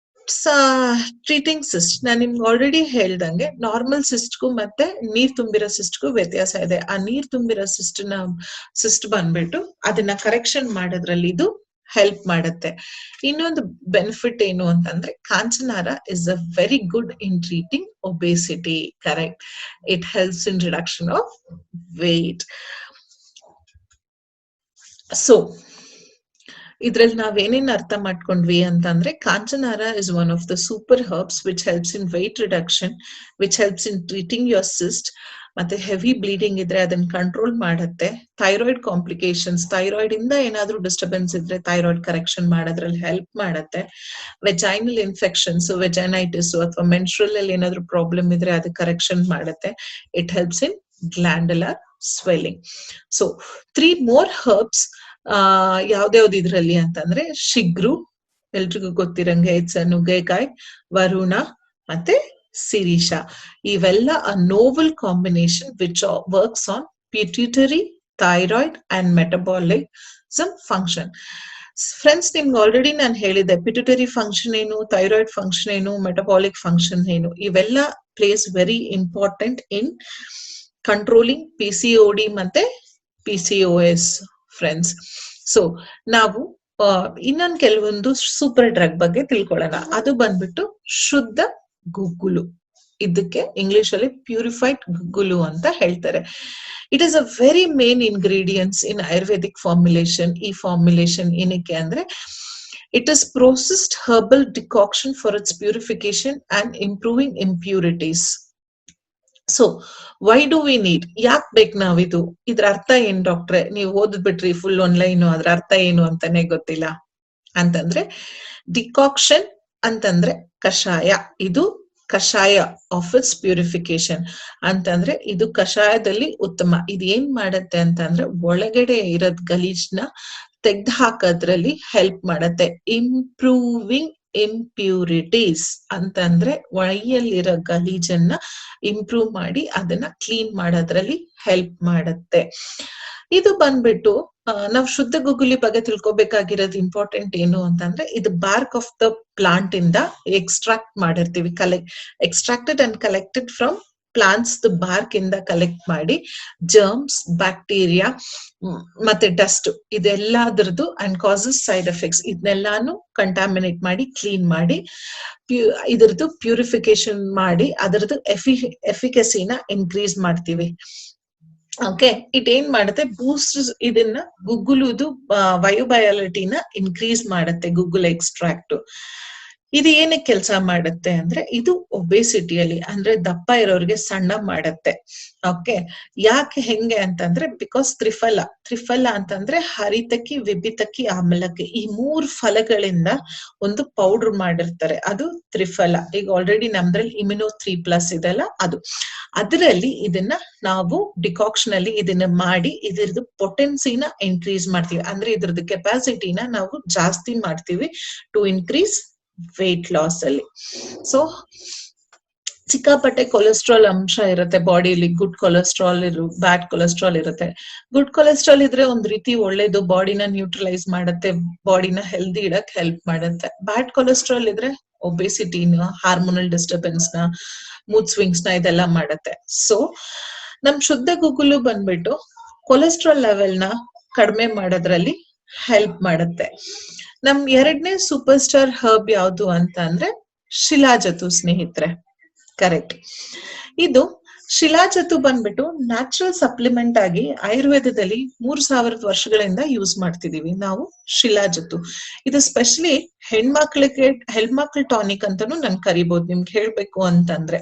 ಟ್ರೀಟಿಂಗ್ ಸಿಸ್ಟ್, ನಾನು ನಿಮ್ಗೆ ಆಲ್ರೆಡಿ ಹೇಳ್ದಂಗೆ ನಾರ್ಮಲ್ ಸಿಸ್ಟ್ಗೂ ಮತ್ತೆ ನೀರ್ ತುಂಬಿರೋ ಸಿಸ್ಟ್ಗೂ ವ್ಯತ್ಯಾಸ ಇದೆ. ಆ ನೀರ್ ತುಂಬಿರೋ ಸಿಸ್ಟ್ ಬಂದ್ಬಿಟ್ಟು ಅದನ್ನ ಕರೆಕ್ಷನ್ ಮಾಡೋದ್ರಲ್ಲಿ ಇದು ಹೆಲ್ಪ್ ಮಾಡುತ್ತೆ. ಇನ್ನೊಂದು ಬೆನಿಫಿಟ್ ಏನು ಅಂತಂದ್ರೆ kanchanar is a very good in treating obesity. Correct. It helps in reduction of weight. So ಇದ್ರಲ್ಲಿ ನಾವೇನೇನ್ ಅರ್ಥ ಮಾಡ್ಕೊಂಡ್ವಿ ಅಂತಂದ್ರೆ, kanchanar is one of the super herbs which helps in weight reduction, which helps in treating your cyst. ಮತ್ತೆ ಹೆವಿ ಬ್ಲೀಡಿಂಗ್ ಇದ್ರೆ ಅದನ್ನ ಕಂಟ್ರೋಲ್ ಮಾಡುತ್ತೆ. ಥೈರಾಯ್ಡ್ ಕಾಂಪ್ಲಿಕೇಶನ್ಸ್, ಥೈರಾಯ್ಡ್ ಇಂದ ಏನಾದ್ರೂ ಡಿಸ್ಟರ್ಬೆನ್ಸ್ ಇದ್ರೆ ಥೈರಾಯ್ಡ್ ಕರೆಕ್ಷನ್ ಮಾಡೋದ್ರಲ್ಲಿ ಹೆಲ್ಪ್ ಮಾಡುತ್ತೆ. ವೆಜೈನಲ್ ಇನ್ಫೆಕ್ಷನ್ಸ್, ವೆಜೈನೈಟಿಸ್ ಅಥವಾ ಮೆನ್ಸ್ಟ್ರಲ್ ಅಲ್ಲಿ ಏನಾದ್ರೂ ಪ್ರಾಬ್ಲಮ್ ಇದ್ರೆ ಅದು ಕರೆಕ್ಷನ್ ಮಾಡುತ್ತೆ. It helps in glandular swelling. So 3 more herbs ಯಾವ್ದ್ಯಾವ್ದು ಇದ್ರಲ್ಲಿ ಅಂತಂದ್ರೆ ಶಿಗ್ರು, ಎಲ್ರಿಗೂ ಗೊತ್ತಿರಂಗೆ ಇಟ್ಸ್ ನುಗ್ಗೆಕಾಯಿ, ವರುಣ ಮತ್ತೆ ಸಿರೀಷ. ಇವೆಲ್ಲ a novel combination which works on pituitary, thyroid and metabolism function. Friends, ನಿಮ್ಗೆ ಆಲ್ರೆಡಿ ನಾನು ಹೇಳಿದ್ದೆ ಪಿಟ್ಯೂಟರಿ ಫಂಕ್ಷನ್ ಏನು, ಥೈರಾಯ್ಡ್ ಫಂಕ್ಷನ್ ಏನು, ಮೆಟಬಾಲಿಕ್ ಫಂಕ್ಷನ್ ಏನು. ಇವೆಲ್ಲ plays very important in controlling PCOD ಮತ್ತೆ PCOS ಫ್ರೆಂಡ್ಸ್. ಸೊ ನಾವು ಇನ್ನೊಂದು ಕೆಲವೊಂದು ಸೂಪರ್ ಡ್ರಗ್ ಬಗ್ಗೆ ತಿಳ್ಕೊಳ್ಳೋಣ. ಅದು ಬಂದ್ಬಿಟ್ಟು ಶುದ್ಧ ಗುಗ್ಗುಲು. ಇದಕ್ಕೆ ಇಂಗ್ಲಿಷ್ ಅಲ್ಲಿ ಪ್ಯೂರಿಫೈಡ್ ಗುಗ್ಗುಲು ಅಂತ ಹೇಳ್ತಾರೆ. It is a very main ingredients in Ayurvedic formulation. ಈ ಫಾರ್ಮುಲೇಷನ್ ಏನಕ್ಕೆ ಅಂದ್ರೆ, it is processed herbal decoction for it's purification and improving impurities. So why do we need? ಯಾಕೆ ಬೇಕು ನಾವಿದು? ಇದ್ರ ಅರ್ಥ ಏನ್ ಡಾಕ್ಟ್ರೆ? ನೀವು ಓದ್ಬಿಟ್ರಿ ಫುಲ್ ಆನ್ಲೈನ್, ಅದ್ರ ಅರ್ಥ ಏನು ಅಂತಾನೆ ಗೊತ್ತಿಲ್ಲ ಅಂತಂದ್ರೆ, ಡಿಕಾಕ್ಷನ್ ಅಂತಂದ್ರೆ ಕಷಾಯ. ಇದು ಕಷಾಯ ಆಫ್ ಇಟ್ಸ್ ಪ್ಯೂರಿಫಿಕೇಶನ್ ಅಂತಂದ್ರೆ ಇದು ಕಷಾಯದಲ್ಲಿ ಉತ್ತಮ. ಇದು ಏನ್ ಮಾಡತ್ತೆ ಅಂತಂದ್ರೆ ಒಳಗಡೆ ಇರೋದ್ ಗಲೀಜ್ನ ತೆಗ್ದು ಹಾಕೋದ್ರಲ್ಲಿ ಹೆಲ್ಪ್ ಮಾಡತ್ತೆ. ಇಂಪ್ರೂವಿಂಗ್ ಇಂಪ್ಯೂರಿಟೀಸ್ ಅಂತಂದ್ರೆ ಒಳಯಲ್ಲಿರೋ ಗಲೀಜನ್ನ ಇಂಪ್ರೂವ್ ಮಾಡಿ ಅದನ್ನ ಕ್ಲೀನ್ ಮಾಡೋದ್ರಲ್ಲಿ ಹೆಲ್ಪ್ ಮಾಡುತ್ತೆ. ಇದು ಬಂದ್ಬಿಟ್ಟು ನಾವು ಶುದ್ಧ ಗುಗ್ಗುಲಿ ಬಗ್ಗೆ ತಿಳ್ಕೊಬೇಕಾಗಿರೋದು ಇಂಪಾರ್ಟೆಂಟ್ ಏನು ಅಂತಂದ್ರೆ, ಇದು ಬಾರ್ಕ್ ಆಫ್ ದ ಪ್ಲಾಂಟ್ ಇಂದ ಎಕ್ಸ್ಟ್ರಾಕ್ಟ್ ಮಾಡಿರ್ತೀವಿ. Extracted and collected from plants bark ಇಂದ ಕಲೆಕ್ಟ್ ಮಾಡಿ ಜರ್ಮ್ಸ್, ಬ್ಯಾಕ್ಟೀರಿಯಾ ಮತ್ತೆ ಡಸ್ಟ್ ಇದೆಲ್ಲದ್ರದ್ದು ಅಂಡ್ ಕಾಸಸ್ ಸೈಡ್ ಎಫೆಕ್ಟ್ಸ್ ಇದನ್ನೆಲ್ಲಾನು ಕಂಟಾಮಿನೇಟ್ ಮಾಡಿ ಕ್ಲೀನ್ ಮಾಡಿ ಇದ್ರದ್ದು ಪ್ಯೂರಿಫಿಕೇಶನ್ ಮಾಡಿ ಅದರದ್ದು ಎಫಿಕಸಿನ ಇನ್ಕ್ರೀಸ್ ಮಾಡ್ತೀವಿ. ಓಕೆ, ಇಟ್ ಏನ್ ಮಾಡುತ್ತೆ, ಬೂಸ್ಟ್ ಇದನ್ನ ಗುಗ್ಗುಲುದು ವಯೋಬಯಾಲಿಟಿನ ಇನ್ಕ್ರೀಸ್ ಮಾಡುತ್ತೆ. ಗೂಗಲ್ ಎಕ್ಸ್ಟ್ರಾಕ್ಟ್ ಇದು ಏನಕ್ಕೆ ಕೆಲಸ ಮಾಡುತ್ತೆ ಅಂದ್ರೆ, ಇದು ಒಬೆಸಿಟಿಯಲ್ಲಿ ಅಂದ್ರೆ ದಪ್ಪ ಇರೋರಿಗೆ ಸಣ್ಣ ಮಾಡುತ್ತೆ. ಓಕೆ, ಯಾಕೆ ಹೆಂಗೆ ಅಂತಂದ್ರೆ, ಬಿಕಾಸ್ ತ್ರಿಫಲ ಅಂತಂದ್ರೆ ಹರಿತಕ್ಕಿ, ವಿಭಿತಕ್ಕಿ, ಆಮಲಕ್ಕಿ, ಈ 3 ಫಲಗಳಿಂದ ಒಂದು ಪೌಡರ್ ಮಾಡಿರ್ತಾರೆ, ಅದು ತ್ರಿಫಲ. ಈಗ ಆಲ್ರೆಡಿ ನಮ್ದ್ರಲ್ಲಿ ಇಮ್ಯುನೋ 3+ ಇದೆಲ್ಲ, ಅದು ಅದರಲ್ಲಿ ಇದನ್ನ ನಾವು ಡಿಕಾಕ್ಷನ್ ಅಲ್ಲಿ ಇದನ್ನ ಮಾಡಿ ಇದ್ರದ್ದು ಪೊಟೆನ್ಸಿನ ಇನ್ಕ್ರೀಸ್ ಮಾಡ್ತೀವಿ, ಅಂದ್ರೆ ಇದ್ರದ್ದು ಕೆಪಾಸಿಟಿನ ನಾವು ಜಾಸ್ತಿ ಮಾಡ್ತೀವಿ ಟು ಇನ್ಕ್ರೀಸ್ ವೇಟ್ ಲಾಸ್ ಅಲ್ಲಿ. ಸೊ ಸಿಕ್ಕಾಪಟ್ಟೆ ಕೊಲೆಸ್ಟ್ರಾಲ್ ಅಂಶ ಇರುತ್ತೆ ಬಾಡಿಯಲ್ಲಿ, ಗುಡ್ ಕೊಲೆಸ್ಟ್ರಾಲ್ ಬ್ಯಾಡ್ ಕೊಲೆಸ್ಟ್ರಾಲ್ ಇರುತ್ತೆ. ಗುಡ್ ಕೊಲೆಸ್ಟ್ರಾಲ್ ಇದ್ರೆ ಒಂದ್ ರೀತಿ ಒಳ್ಳೇದು, ಬಾಡಿನ ನ್ಯೂಟ್ರಲೈಸ್ ಮಾಡುತ್ತೆ, ಬಾಡಿನ ಹೆಲ್ದಿ ಇಡಕ್ ಹೆಲ್ಪ್ ಮಾಡುತ್ತೆ. ಬ್ಯಾಡ್ ಕೊಲೆಸ್ಟ್ರಾಲ್ ಇದ್ರೆ ಒಬೆಸಿಟಿನ, ಹಾರ್ಮೋನಲ್ ಡಿಸ್ಟರ್ಬೆನ್ಸ್ ನ, ಮೂಡ್ ಸ್ವಿಂಗ್ಸ್ ನ ಇದೆಲ್ಲ ಮಾಡುತ್ತೆ. ಸೊ ನಮ್ ಶುದ್ಧ ಗುಗ್ಗುಲು ಬಂದ್ಬಿಟ್ಟು ಕೊಲೆಸ್ಟ್ರಾಲ್ ಲೆವೆಲ್ ನ ಕಡಿಮೆ ಮಾಡೋದ್ರಲ್ಲಿ ಹೆಲ್ಪ್ ಮಾಡುತ್ತೆ. ನಮ್ 2ನೇ ಸೂಪರ್ ಸ್ಟಾರ್ ಹರ್ಬ್ ಯಾವ್ದು ಅಂತ ಅಂದ್ರೆ ಶಿಲಾಜತು ಸ್ನೇಹಿತರೆ. ಕರೆಕ್ಟ್. ಇದು ಶಿಲಾಜತು ಬಂದ್ಬಿಟ್ಟು ನ್ಯಾಚುರಲ್ ಸಪ್ಲಿಮೆಂಟ್ ಆಗಿ ಆಯುರ್ವೇದದಲ್ಲಿ 3000 ವರ್ಷಗಳಿಂದ ಯೂಸ್ ಮಾಡ್ತಿದೀವಿ ನಾವು ಶಿಲಾಜತು. ಇದು ಸ್ಪೆಷಲಿ ಹೆಣ್ಮಕ್ಳ ಟಾನಿಕ್ ಅಂತಾನು ನನ್ ಕರಿಬಹುದು. ನಿಮ್ಗೆ ಹೇಳ್ಬೇಕು ಅಂತಂದ್ರೆ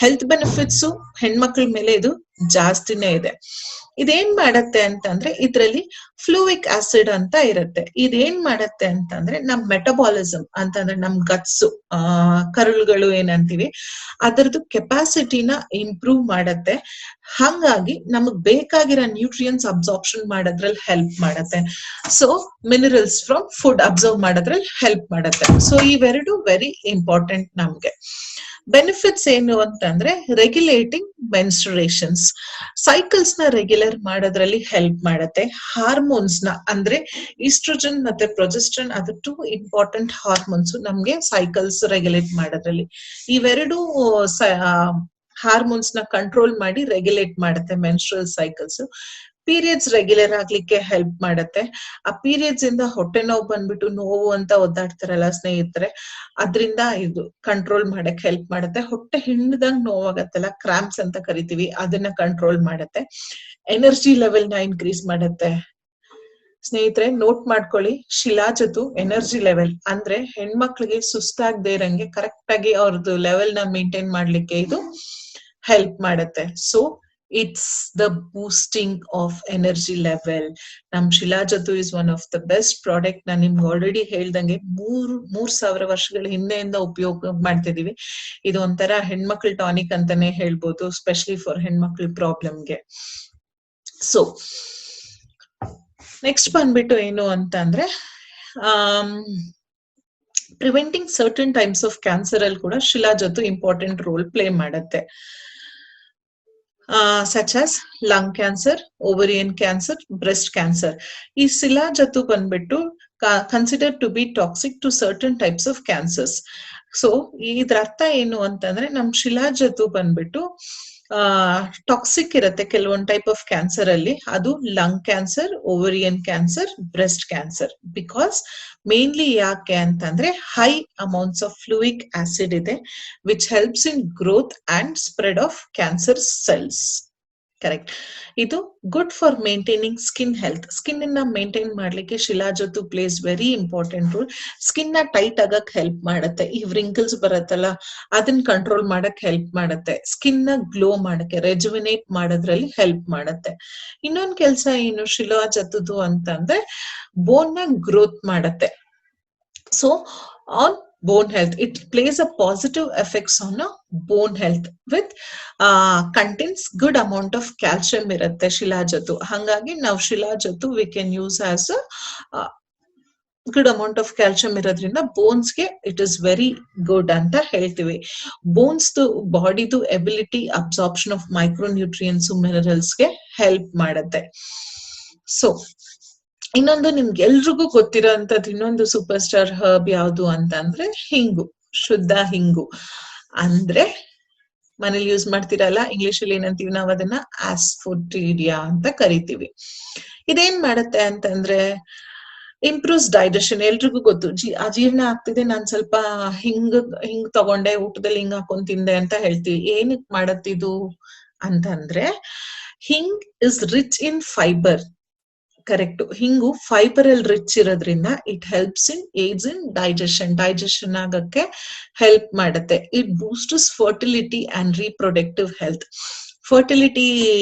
ಹೆಲ್ತ್ ಬೆನಿಫಿಟ್ಸ್ ಹೆಣ್ಮಕ್ಳ ಮೇಲೆ ಇದು ಜಾಸ್ತಿನೇ ಇದೆ. ಇದೇನ್ ಮಾಡತ್ತೆ ಅಂತಂದ್ರೆ, ಇದ್ರಲ್ಲಿ ಫ್ಲೂಯಿಕ್ ಆಸಿಡ್ ಅಂತ ಇರುತ್ತೆ. ಇದೇನ್ ಮಾಡತ್ತೆ ಅಂತಂದ್ರೆ ನಮ್ ಮೆಟಬಾಲಿಸಮ್ ಅಂತಂದ್ರೆ ನಮ್ ಗಟ್ಸು ಕರುಳುಗಳು ಏನಂತೀವಿ ಅದರದ್ದು ಕೆಪಾಸಿಟಿನ ಇಂಪ್ರೂವ್ ಮಾಡತ್ತೆ. ಹಂಗಾಗಿ ನಮಗ್ ಬೇಕಾಗಿರೋ ನ್ಯೂಟ್ರಿಯನ್ಸ್ ಅಬ್ಸಾರ್ಪ್ಷನ್ ಮಾಡೋದ್ರಲ್ಲಿ ಹೆಲ್ಪ್ ಮಾಡತ್ತೆ. So minerals from food observe ಮಾಡೋದ್ರಲ್ಲಿ ಹೆಲ್ಪ್ ಮಾಡತ್ತೆ. ಸೊ ಇವೆರಡು ವೆರಿ ಇಂಪಾರ್ಟೆಂಟ್ ನಮ್ಗೆ. ಬೆನಿಫಿಟ್ಸ್ ಏನು ಅಂತಂದ್ರೆ, ರೆಗ್ಯುಲೇಟಿಂಗ್ ಮೆನ್ಸ್ಟ್ರುರೇಷನ್ಸ್, ಸೈಕಲ್ಸ್ ನ ರೆಗ್ಯುಲರ್ ಮಾಡೋದ್ರಲ್ಲಿ ಹೆಲ್ಪ್ ಮಾಡುತ್ತೆ. ಹಾರ್ಮೋನ್ಸ್ ನ ಅಂದ್ರೆ ಈಸ್ಟ್ರೋಜನ್ ಮತ್ತೆ ಪ್ರೊಜೆಸ್ಟ್ರಾನ್, ಅದು 2 ಇಂಪಾರ್ಟೆಂಟ್ ಹಾರ್ಮೋನ್ಸ್ ನಮ್ಗೆ ಸೈಕಲ್ಸ್ ರೆಗ್ಯುಲೇಟ್ ಮಾಡೋದ್ರಲ್ಲಿ. ಇವೆರಡು ಹಾರ್ಮೋನ್ಸ್ ನ ಕಂಟ್ರೋಲ್ ಮಾಡಿ ರೆಗ್ಯುಲೇಟ್ ಮಾಡುತ್ತೆ ಮೆನ್ಸ್ಟ್ರಲ್ ಸೈಕಲ್ಸ್. ಪೀರಿಯಡ್ಸ್ ರೆಗ್ಯುಲರ್ ಆಗ್ಲಿಕ್ಕೆ ಹೆಲ್ಪ್ ಮಾಡುತ್ತೆ. ಆ ಪೀರಿಯಡ್ಸ್ ಇಂದ ಹೊಟ್ಟೆ ನೋವು ಬಂದ್ಬಿಟ್ಟು ನೋವು ಅಂತ ಒದ್ದಾಡ್ತಾರಲ್ಲ ಸ್ನೇಹಿತರೆ, ಅದ್ರಿಂದ ಇದು ಕಂಟ್ರೋಲ್ ಮಾಡಕ್ ಹೆಲ್ಪ್ ಮಾಡುತ್ತೆ. ಹೊಟ್ಟೆ ಹಿಂಡ್ದಂಗ್ ನೋವಾಗತ್ತಲ್ಲ, ಕ್ರಾಂಪ್ಸ್ ಅಂತ ಕರಿತೀವಿ, ಅದನ್ನ ಕಂಟ್ರೋಲ್ ಮಾಡುತ್ತೆ. ಎನರ್ಜಿ ಲೆವೆಲ್ ನ ಇನ್ಕ್ರೀಸ್ ಮಾಡುತ್ತೆ. ಸ್ನೇಹಿತರೆ ನೋಟ್ ಮಾಡ್ಕೊಳ್ಳಿ, ಶಿಲಾಜತು ಎನರ್ಜಿ ಲೆವೆಲ್ ಅಂದ್ರೆ ಹೆಣ್ಮಕ್ಳಿಗೆ ಸುಸ್ತಾಗದೇ ಇರಂಗೆ ಕರೆಕ್ಟ್ ಆಗಿ ಅವ್ರದ್ದು ಲೆವೆಲ್ ನ ಮೇಂಟೈನ್ ಮಾಡ್ಲಿಕ್ಕೆ ಇದು ಹೆಲ್ಪ್ ಮಾಡುತ್ತೆ. So it's the boosting of energy level. ನಮ್ ಶಿಲಾಜತು is one of the best product. ನಾನು ನಿಮ್ಗೆ ಆಲ್ರೆಡಿ ಹೇಳ್ದಂಗೆ 3000 ವರ್ಷಗಳ ಹಿಂದೆಯಿಂದ ಉಪಯೋಗ ಮಾಡ್ತಿದೀವಿ. ಇದು ಒಂಥರ ಹೆಣ್ಮಕ್ಳ ಟಾನಿಕ್ ಅಂತಾನೆ ಹೇಳ್ಬೋದು, ಸ್ಪೆಷಲಿ ಫಾರ್ ಹೆಣ್ಮಕ್ಳ ಪ್ರಾಬ್ಲಮ್ಗೆ. ಸೊ ನೆಕ್ಸ್ಟ್ ಬಂದ್ಬಿಟ್ಟು ಏನು ಅಂತ ಅಂದ್ರೆ, preventing certain types of cancer ಅಲ್ಲಿ ಕೂಡ ಶಿಲಾಜತು ಇಂಪಾರ್ಟೆಂಟ್ ರೋಲ್ ಪ್ಲೇ ಮಾಡುತ್ತೆ. such as lung cancer, ovarian cancer, breast cancer. ಈ ಶಿಲಾಜತು ಬಂದ್ಬಿಟ್ಟು considered to be toxic to certain types of cancers. So ಇದ್ರ ಅರ್ಥ ಏನು ಅಂತಂದ್ರೆ, ನಮ್ ಶಿಲಾಜತು ಬಂದ್ಬಿಟ್ಟು ಟಾಕ್ಸಿಕ್ ಇರುತ್ತೆ ಕೆಲವೊಂದು ಟೈಪ್ ಆಫ್ ಕ್ಯಾನ್ಸರ್ ಅಲ್ಲಿ. ಅದು lung cancer, ovarian cancer, breast cancer. Because mainly ಯಾಕೆ ಅಂತಂದ್ರೆ high amounts of fulvic acid ಇದೆ, which helps in growth and spread of cancer cells. Correct. ಇದು good for maintaining skin health. Skin ನ ಮೇಂಟೈನ್ ಮಾಡ್ಲಿಕ್ಕೆ shilajit plays very important role. Skin ನ ಟೈಟ್ ಆಗಕ್ ಹೆಲ್ಪ್ ಮಾಡುತ್ತೆ. ಈ ವ್ರಿಂಕಲ್ಸ್ ಬರತ್ತಲ್ಲ, ಅದನ್ನ ಕಂಟ್ರೋಲ್ ಮಾಡಕ್ ಹೆಲ್ಪ್ ಮಾಡುತ್ತೆ. ಸ್ಕಿನ್ ನ ಗ್ಲೋ ಮಾಡಕ್ಕೆ, ರೆಜುವಿನೇಟ್ ಮಾಡೋದ್ರಲ್ಲಿ ಹೆಲ್ಪ್ ಮಾಡುತ್ತೆ. ಇನ್ನೊಂದ್ ಕೆಲ್ಸ ಏನು ಶಿಲಾಜತುದು ಅಂತಂದ್ರೆ, ಬೋನ್ ನ ಗ್ರೋತ್ ಮಾಡುತ್ತೆ. So on bone health, it plays a positive effects on a bone health with contains good amount of calcium irutte ಶಿಲಾಜತು. ಹಂಗಾಗಿ ನಾವು ಶಿಲಾಜತು we can use as a good amount of calcium ಇರೋದ್ರಿಂದ ಬೋನ್ಸ್ ಗೆ ಇಟ್ ಇಸ್ ವೆರಿ ಗುಡ್ ಅಂತ ಹೇಳ್ತೀವಿ. ಬೋನ್ಸ್ ಬಾಡಿದು ability absorption of micro nutrients, minerals ಗೆ ಹೆಲ್ಪ್ ಮಾಡುತ್ತೆ. ಸೊ ಇನ್ನೊಂದು ನಿಮ್ಗೆ ಎಲ್ರಿಗೂ ಗೊತ್ತಿರೋ ಅಂತದ್ದು ಇನ್ನೊಂದು ಸೂಪರ್ ಸ್ಟಾರ್ ಹರ್ಬ್ ಯಾವುದು ಅಂತ ಅಂದ್ರೆ ಹಿಂಗು. ಶುದ್ಧ ಹಿಂಗು ಅಂದ್ರೆ ಮನೇಲಿ ಯೂಸ್ ಮಾಡ್ತಿರಲ್ಲ, ಇಂಗ್ಲಿಷ್ ಅಲ್ಲಿ ಏನಂತೀವಿ ನಾವು ಅದನ್ನ ಆಸ್ಫೋಟಿಡಿಯಾ ಅಂತ ಕರಿತೀವಿ. ಇದೇನ್ ಮಾಡತ್ತೆ ಅಂತಂದ್ರೆ ಇಂಪ್ರೂವ್ಸ್ ಡೈಜೆಷನ್. ಎಲ್ರಿಗೂ ಗೊತ್ತು, ಅಜೀರ್ಣ ಆಗ್ತಿದೆ, ನಾನ್ ಸ್ವಲ್ಪ ಹಿಂಗ್ ತಗೊಂಡೆ, ಊಟದಲ್ಲಿ ಹಿಂಗ್ ಹಾಕೊಂಡ್ ತಿಂದೆ ಅಂತ ಹೇಳ್ತೀವಿ. ಏನಕ್ ಮಾಡತ್ತಿದು ಅಂತಂದ್ರೆ, hing is rich in fibre. Correct. ಹಿಂಗು ಫೈಬರ್ ಅಲ್ಲಿ ರಿಚ್ ಇರೋದ್ರಿಂದ it helps in aids in digestion ಆಗಕ್ಕೆ ಹೆಲ್ಪ್ ಮಾಡುತ್ತೆ. It boosts fertility and reproductive health. Fertility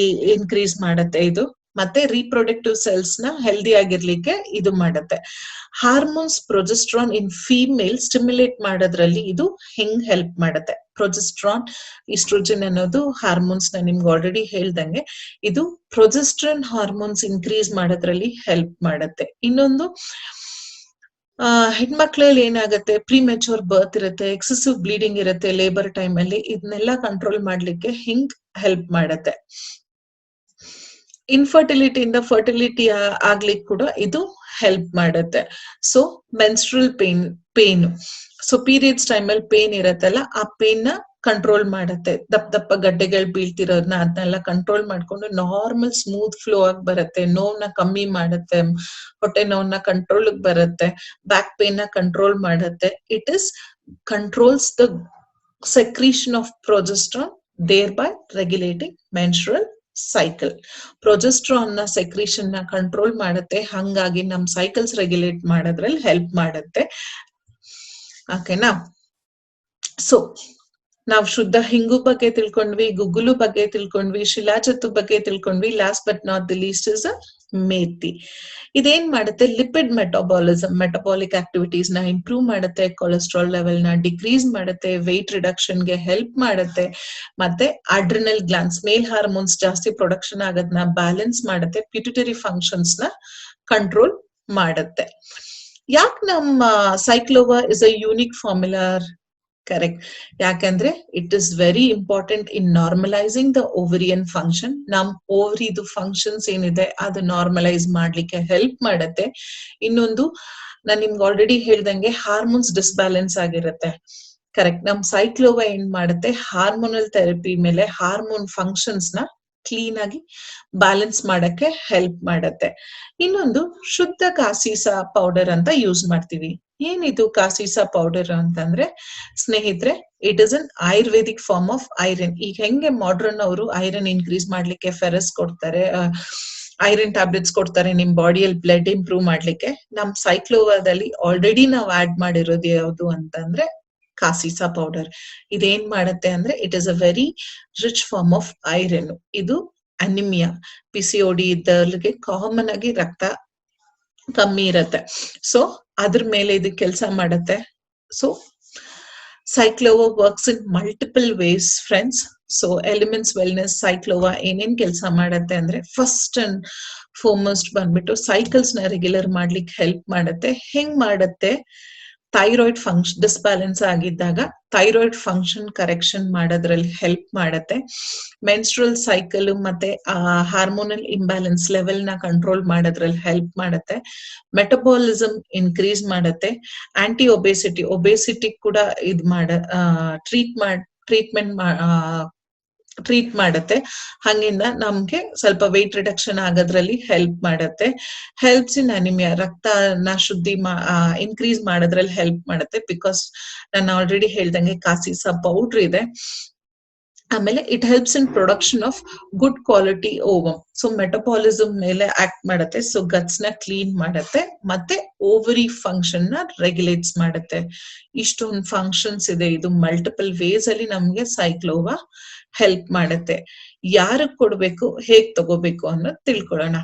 increase ಮಾಡುತ್ತೆ ಇದು, ಮತ್ತೆ ರೀಪ್ರೊಡಕ್ಟಿವ್ ಸೆಲ್ಸ್ ನ ಹೆಲ್ದಿ ಆಗಿರ್ಲಿಕ್ಕೆ ಇದು ಮಾಡುತ್ತೆ. Hormones progesterone in female stimulate ಮಾಡೋದ್ರಲ್ಲಿ ಇದು ಹೆಂಗ್ ಹೆಲ್ಪ್ ಮಾಡುತ್ತೆ. ಪ್ರೊಜೆಸ್ಟ್ರಾನ್, ಈಸ್ಟ್ರೋಜನ್ ಅನ್ನೋದು ಹಾರ್ಮೋನ್ಸ್ ನ ನಿಮ್ಗೆ ಆಲ್ರೆಡಿ ಹೇಳ್ದಂಗೆ ಇದು ಪ್ರೊಜೆಸ್ಟ್ರಾನ್ ಹಾರ್ಮೋನ್ಸ್ ಇನ್ಕ್ರೀಸ್ ಮಾಡೋದ್ರಲ್ಲಿ ಹೆಲ್ಪ್ ಮಾಡುತ್ತೆ. ಇನ್ನೊಂದು ಹೆಣ್ಮಕ್ಳಲ್ಲಿ ಏನಾಗುತ್ತೆ, ಪ್ರಿಮೆಚೂರ್ ಬರ್ತ್ ಇರುತ್ತೆ, ಎಕ್ಸೆಸಿವ್ ಬ್ಲೀಡಿಂಗ್ ಇರುತ್ತೆ ಲೇಬರ್ ಟೈಮ್ ಅಲ್ಲಿ, ಇದನ್ನೆಲ್ಲ ಕಂಟ್ರೋಲ್ ಮಾಡ್ಲಿಕ್ಕೆ ಹಿಂಗ್ ಹೆಲ್ಪ್ ಮಾಡುತ್ತೆ. ಇನ್ಫರ್ಟಿಲಿಟಿಯಿಂದ ಫರ್ಟಿಲಿಟಿ ಆಗ್ಲಿಕ್ಕೆ ಕೂಡ ಇದು ಹೆಲ್ಪ್ ಮಾಡುತ್ತೆ. So menstrual pain, so periods time ಅಲ್ಲಿ ಪೇನ್ ಇರತ್ತಲ್ಲ, ಆ ಪೇನ್ ನ ಕಂಟ್ರೋಲ್ ಮಾಡುತ್ತೆ. ದಪ್ಪ ಗಡ್ಡೆಗಳು ಬೀಳ್ತಿರೋದನ್ನ ಅದನ್ನೆಲ್ಲ ಕಂಟ್ರೋಲ್ ಮಾಡ್ಕೊಂಡು ನಾರ್ಮಲ್ ಸ್ಮೂತ್ ಫ್ಲೋ ಆಗಿ ಬರುತ್ತೆ. ನೋವ್ನ ಕಮ್ಮಿ ಮಾಡುತ್ತೆ, ಹೊಟ್ಟೆ ನೋವನ್ನ ಕಂಟ್ರೋಲ್ ಬರುತ್ತೆ, ಬ್ಯಾಕ್ ಪೇನ್ ನ ಕಂಟ್ರೋಲ್ ಮಾಡುತ್ತೆ. It is controls the secretion of progesterone, thereby regulating menstrual cycle. Progesterone ನ ಸೆಕ್ರೀಷನ್ ನ ಕಂಟ್ರೋಲ್ ಮಾಡುತ್ತೆ, ಹಂಗಾಗಿ ನಮ್ ಸೈಕಲ್ಸ್ ರೆಗ್ಯುಲೇಟ್ ಮಾಡೋದ್ರಲ್ಲಿ ಹೆಲ್ಪ್ ಮಾಡುತ್ತೆ. ಓಕೆನಾ? ಸೊ ನಾವ್ ಶುದ್ಧ ಹಿಂಗು ಬಗ್ಗೆ ತಿಳ್ಕೊಂಡ್ವಿ, ಗುಗ್ಗುಲು ಬಗ್ಗೆ ತಿಳ್ಕೊಂಡ್ವಿ, ಶಿಲಾಜತ್ತು ಬಗ್ಗೆ ತಿಳ್ಕೊಂಡ್ವಿ. Last but not the least is methi. ಇದೇನ್ ಮಾಡುತ್ತೆ, ಲಿಪಿಡ್ ಮೆಟಾಬಾಲಿಸಮ್, ಮೆಟಬಾಲಿಕ್ ಆಕ್ಟಿವಿಟೀಸ್ ನ ಇಂಪ್ರೂವ್ ಮಾಡುತ್ತೆ, ಕೊಲೆಸ್ಟ್ರಾಲ್ ಲೆವೆಲ್ ನ ಡಿಕ್ರೀಸ್ ಮಾಡುತ್ತೆ, ವೆಯ್ಟ್ ರಿಡಕ್ಷನ್ ಗೆ ಹೆಲ್ಪ್ ಮಾಡುತ್ತೆ, ಮತ್ತೆ ಅಡ್ರಿನಲ್ ಗ್ಲಾನ್ಸ್, ಮೇಲ್ ಹಾರ್ಮೋನ್ಸ್ ಜಾಸ್ತಿ ಪ್ರೊಡಕ್ಷನ್ ಆಗೋದನ್ನ ಬ್ಯಾಲೆನ್ಸ್ ಮಾಡುತ್ತೆ, ಪಿಟ್ಯುಟರಿ ಫಂಕ್ಷನ್ಸ್ ನ ಕಂಟ್ರೋಲ್ ಮಾಡುತ್ತೆ. ಯಾಕೆ ನಮ್ಮ Cyclova is a unique formula? Correct. ಯಾಕಂದ್ರೆ it is very important in normalizing the ovarian function. ನಮ್ ಓವರಿದು ಫಂಕ್ಷನ್ಸ್ ಏನಿದೆ ಅದು ನಾರ್ಮಲೈಸ್ ಮಾಡ್ಲಿಕ್ಕೆ ಹೆಲ್ಪ್ ಮಾಡುತ್ತೆ. ಇನ್ನೊಂದು, ನಾನ್ ನಿಮ್ಗೆ ಆಲ್ರೆಡಿ ಹೇಳ್ದಂಗೆ ಹಾರ್ಮೋನ್ಸ್ ಡಿಸ್ಬ್ಯಾಲೆನ್ಸ್ ಆಗಿರುತ್ತೆ. ಕರೆಕ್ಟ್. ನಮ್ ಸೈಕ್ಲೋವಾ ಏನ್ ಮಾಡುತ್ತೆ, ಹಾರ್ಮೋನಲ್ ಥೆರಪಿ ಮೇಲೆ ಹಾರ್ಮೋನ್ ಫಂಕ್ಷನ್ಸ್ ನ ಕ್ಲೀನ್ ಆಗಿ ಬ್ಯಾಲೆನ್ಸ್ ಮಾಡಕ್ಕೆ ಹೆಲ್ಪ್ ಮಾಡತ್ತೆ. ಇನ್ನೊಂದು, ಶುದ್ಧ ಕಾಸೀಸಾ ಪೌಡರ್ ಅಂತ ಯೂಸ್ ಮಾಡ್ತೀವಿ. ಏನಿದು ಕಾಸೀಸಾ ಪೌಡರ್ ಅಂತಂದ್ರೆ ಸ್ನೇಹಿತರೆ, it is an Ayurvedic form of iron. ಈಗ ಹೆಂಗೆ ಮಾಡ್ರನ್ ಅವರು ಐರನ್ ಇನ್ಕ್ರೀಸ್ ಮಾಡ್ಲಿಕ್ಕೆ ಫೆರಸ್ ಕೊಡ್ತಾರೆ, ಐರನ್ ಟ್ಯಾಬ್ಲೆಟ್ಸ್ ಕೊಡ್ತಾರೆ ನಿಮ್ ಬಾಡಿಯಲ್ಲಿ ಬ್ಲಡ್ ಇಂಪ್ರೂವ್ ಮಾಡ್ಲಿಕ್ಕೆ, ನಮ್ ಸೈಕ್ಲೋವಾದಲ್ಲಿ ಆಲ್ರೆಡಿ ನಾವ್ ಆಡ್ ಮಾಡಿರೋದು ಯಾವುದು ಅಂತಂದ್ರೆ ಕಾಸೀಸಾ ಪೌಡರ್. ಇದೇನ್ ಮಾಡುತ್ತೆ ಅಂದ್ರೆ it is a very rich form of iron. ಇದು ಅನಿಮಿಯಾ, PCOD ಇದ್ದವ್ರಿಗೆ ಕಾಮನ್ ಆಗಿ ರಕ್ತ ಕಮ್ಮಿ ಇರತ್ತೆ, ಸೊ ಅದ್ರ ಮೇಲೆ ಇದು ಕೆಲಸ ಮಾಡುತ್ತೆ. So Cyclova works in multiple ways friends. So elements wellness Cyclova ಏನೇನ್ ಕೆಲಸ ಮಾಡತ್ತೆ ಅಂದ್ರೆ, ಫಸ್ಟ್ ಅಂಡ್ ಫಾರ್ಮೋಸ್ಟ್ ಬಂದ್ಬಿಟ್ಟು ಸೈಕಲ್ಸ್ ನ ರೆಗ್ಯುಲರ್ ಮಾಡ್ಲಿಕ್ಕೆ ಹೆಲ್ಪ್ ಮಾಡುತ್ತೆ. ಹೆಂಗ್ ಮಾಡುತ್ತೆ, ಥೈರಾಯ್ಡ್ ಫಂಕ್ಷನ್ ಡಿಸ್ಬ್ಯಾಲೆನ್ಸ್ ಆಗಿದ್ದಾಗ ಥೈರಾಯ್ಡ್ ಫಂಕ್ಷನ್ ಕರೆಕ್ಷನ್ ಮಾಡೋದ್ರಲ್ಲಿ ಹೆಲ್ಪ್ ಮಾಡುತ್ತೆ. ಮೆನ್ಸ್ಟ್ರಲ್ ಸೈಕಲ್ ಮತ್ತೆ ಹಾರ್ಮೋನಲ್ ಇಂಬ್ಯಾಲೆನ್ಸ್ ಲೆವೆಲ್ ನ ಕಂಟ್ರೋಲ್ ಮಾಡೋದ್ರಲ್ಲಿ ಹೆಲ್ಪ್ ಮಾಡುತ್ತೆ. ಮೆಟಬಾಲಿಸಮ್ ಇನ್ಕ್ರೀಸ್ ಮಾಡುತ್ತೆ. ಆಂಟಿ ಒಬೇಸಿಟಿ ಕೂಡ ಇದ್ ಟ್ರೀಟ್ ಮಾಡುತ್ತೆ. ಹಂಗಿಂದ ನಮ್ಗೆ ಸ್ವಲ್ಪ ವೆಯ್ಟ್ ರಿಡಕ್ಷನ್ ಆಗೋದ್ರಲ್ಲಿ ಹೆಲ್ಪ್ ಮಾಡುತ್ತೆ. ಹೆಲ್ಪ್ಸ್ ಇನ್ ಅನಿಮಿಯಾ, ರಕ್ತನ ಶುದ್ಧಿ ಇನ್ಕ್ರೀಸ್ ಮಾಡೋದ್ರಲ್ಲಿ ಹೆಲ್ಪ್ ಮಾಡುತ್ತೆ. ಬಿಕಾಸ್ ನಾನು ಆಲ್ರೆಡಿ ಹೇಳ್ದಂಗೆ ಕಾಸೀಸಾ ಪೌಡರ್ ಇದೆ. ಆಮೇಲೆ it helps in production of good quality ovum. So metabolism ಮೇಲೆ ಆಕ್ಟ್ ಮಾಡುತ್ತೆ. ಸೊ ಗಟ್ಸ್ ನ ಕ್ಲೀನ್ ಮಾಡುತ್ತೆ, ಮತ್ತೆ ಓವರಿ ಫಂಕ್ಷನ್ ನ ರೆಗ್ಯುಲೇಟ್ಸ್ ಮಾಡುತ್ತೆ. ಇಷ್ಟೊಂದು ಫಂಕ್ಷನ್ಸ್ ಇದೆ. ಇದು ಮಲ್ಟಿಪಲ್ ವೇಸ್ ಅಲ್ಲಿ ನಮ್ಗೆ ಸೈಕ್ಲೋವಾ ಹೆಲ್ಪ್ ಮಾಡುತ್ತೆ. ಯಾರಿಗೆ ಕೊಡ್ಬೇಕು, ಹೇಗ್ ತಗೋಬೇಕು ಅನ್ನೋದು ತಿಳ್ಕೊಳ್ಳೋಣ.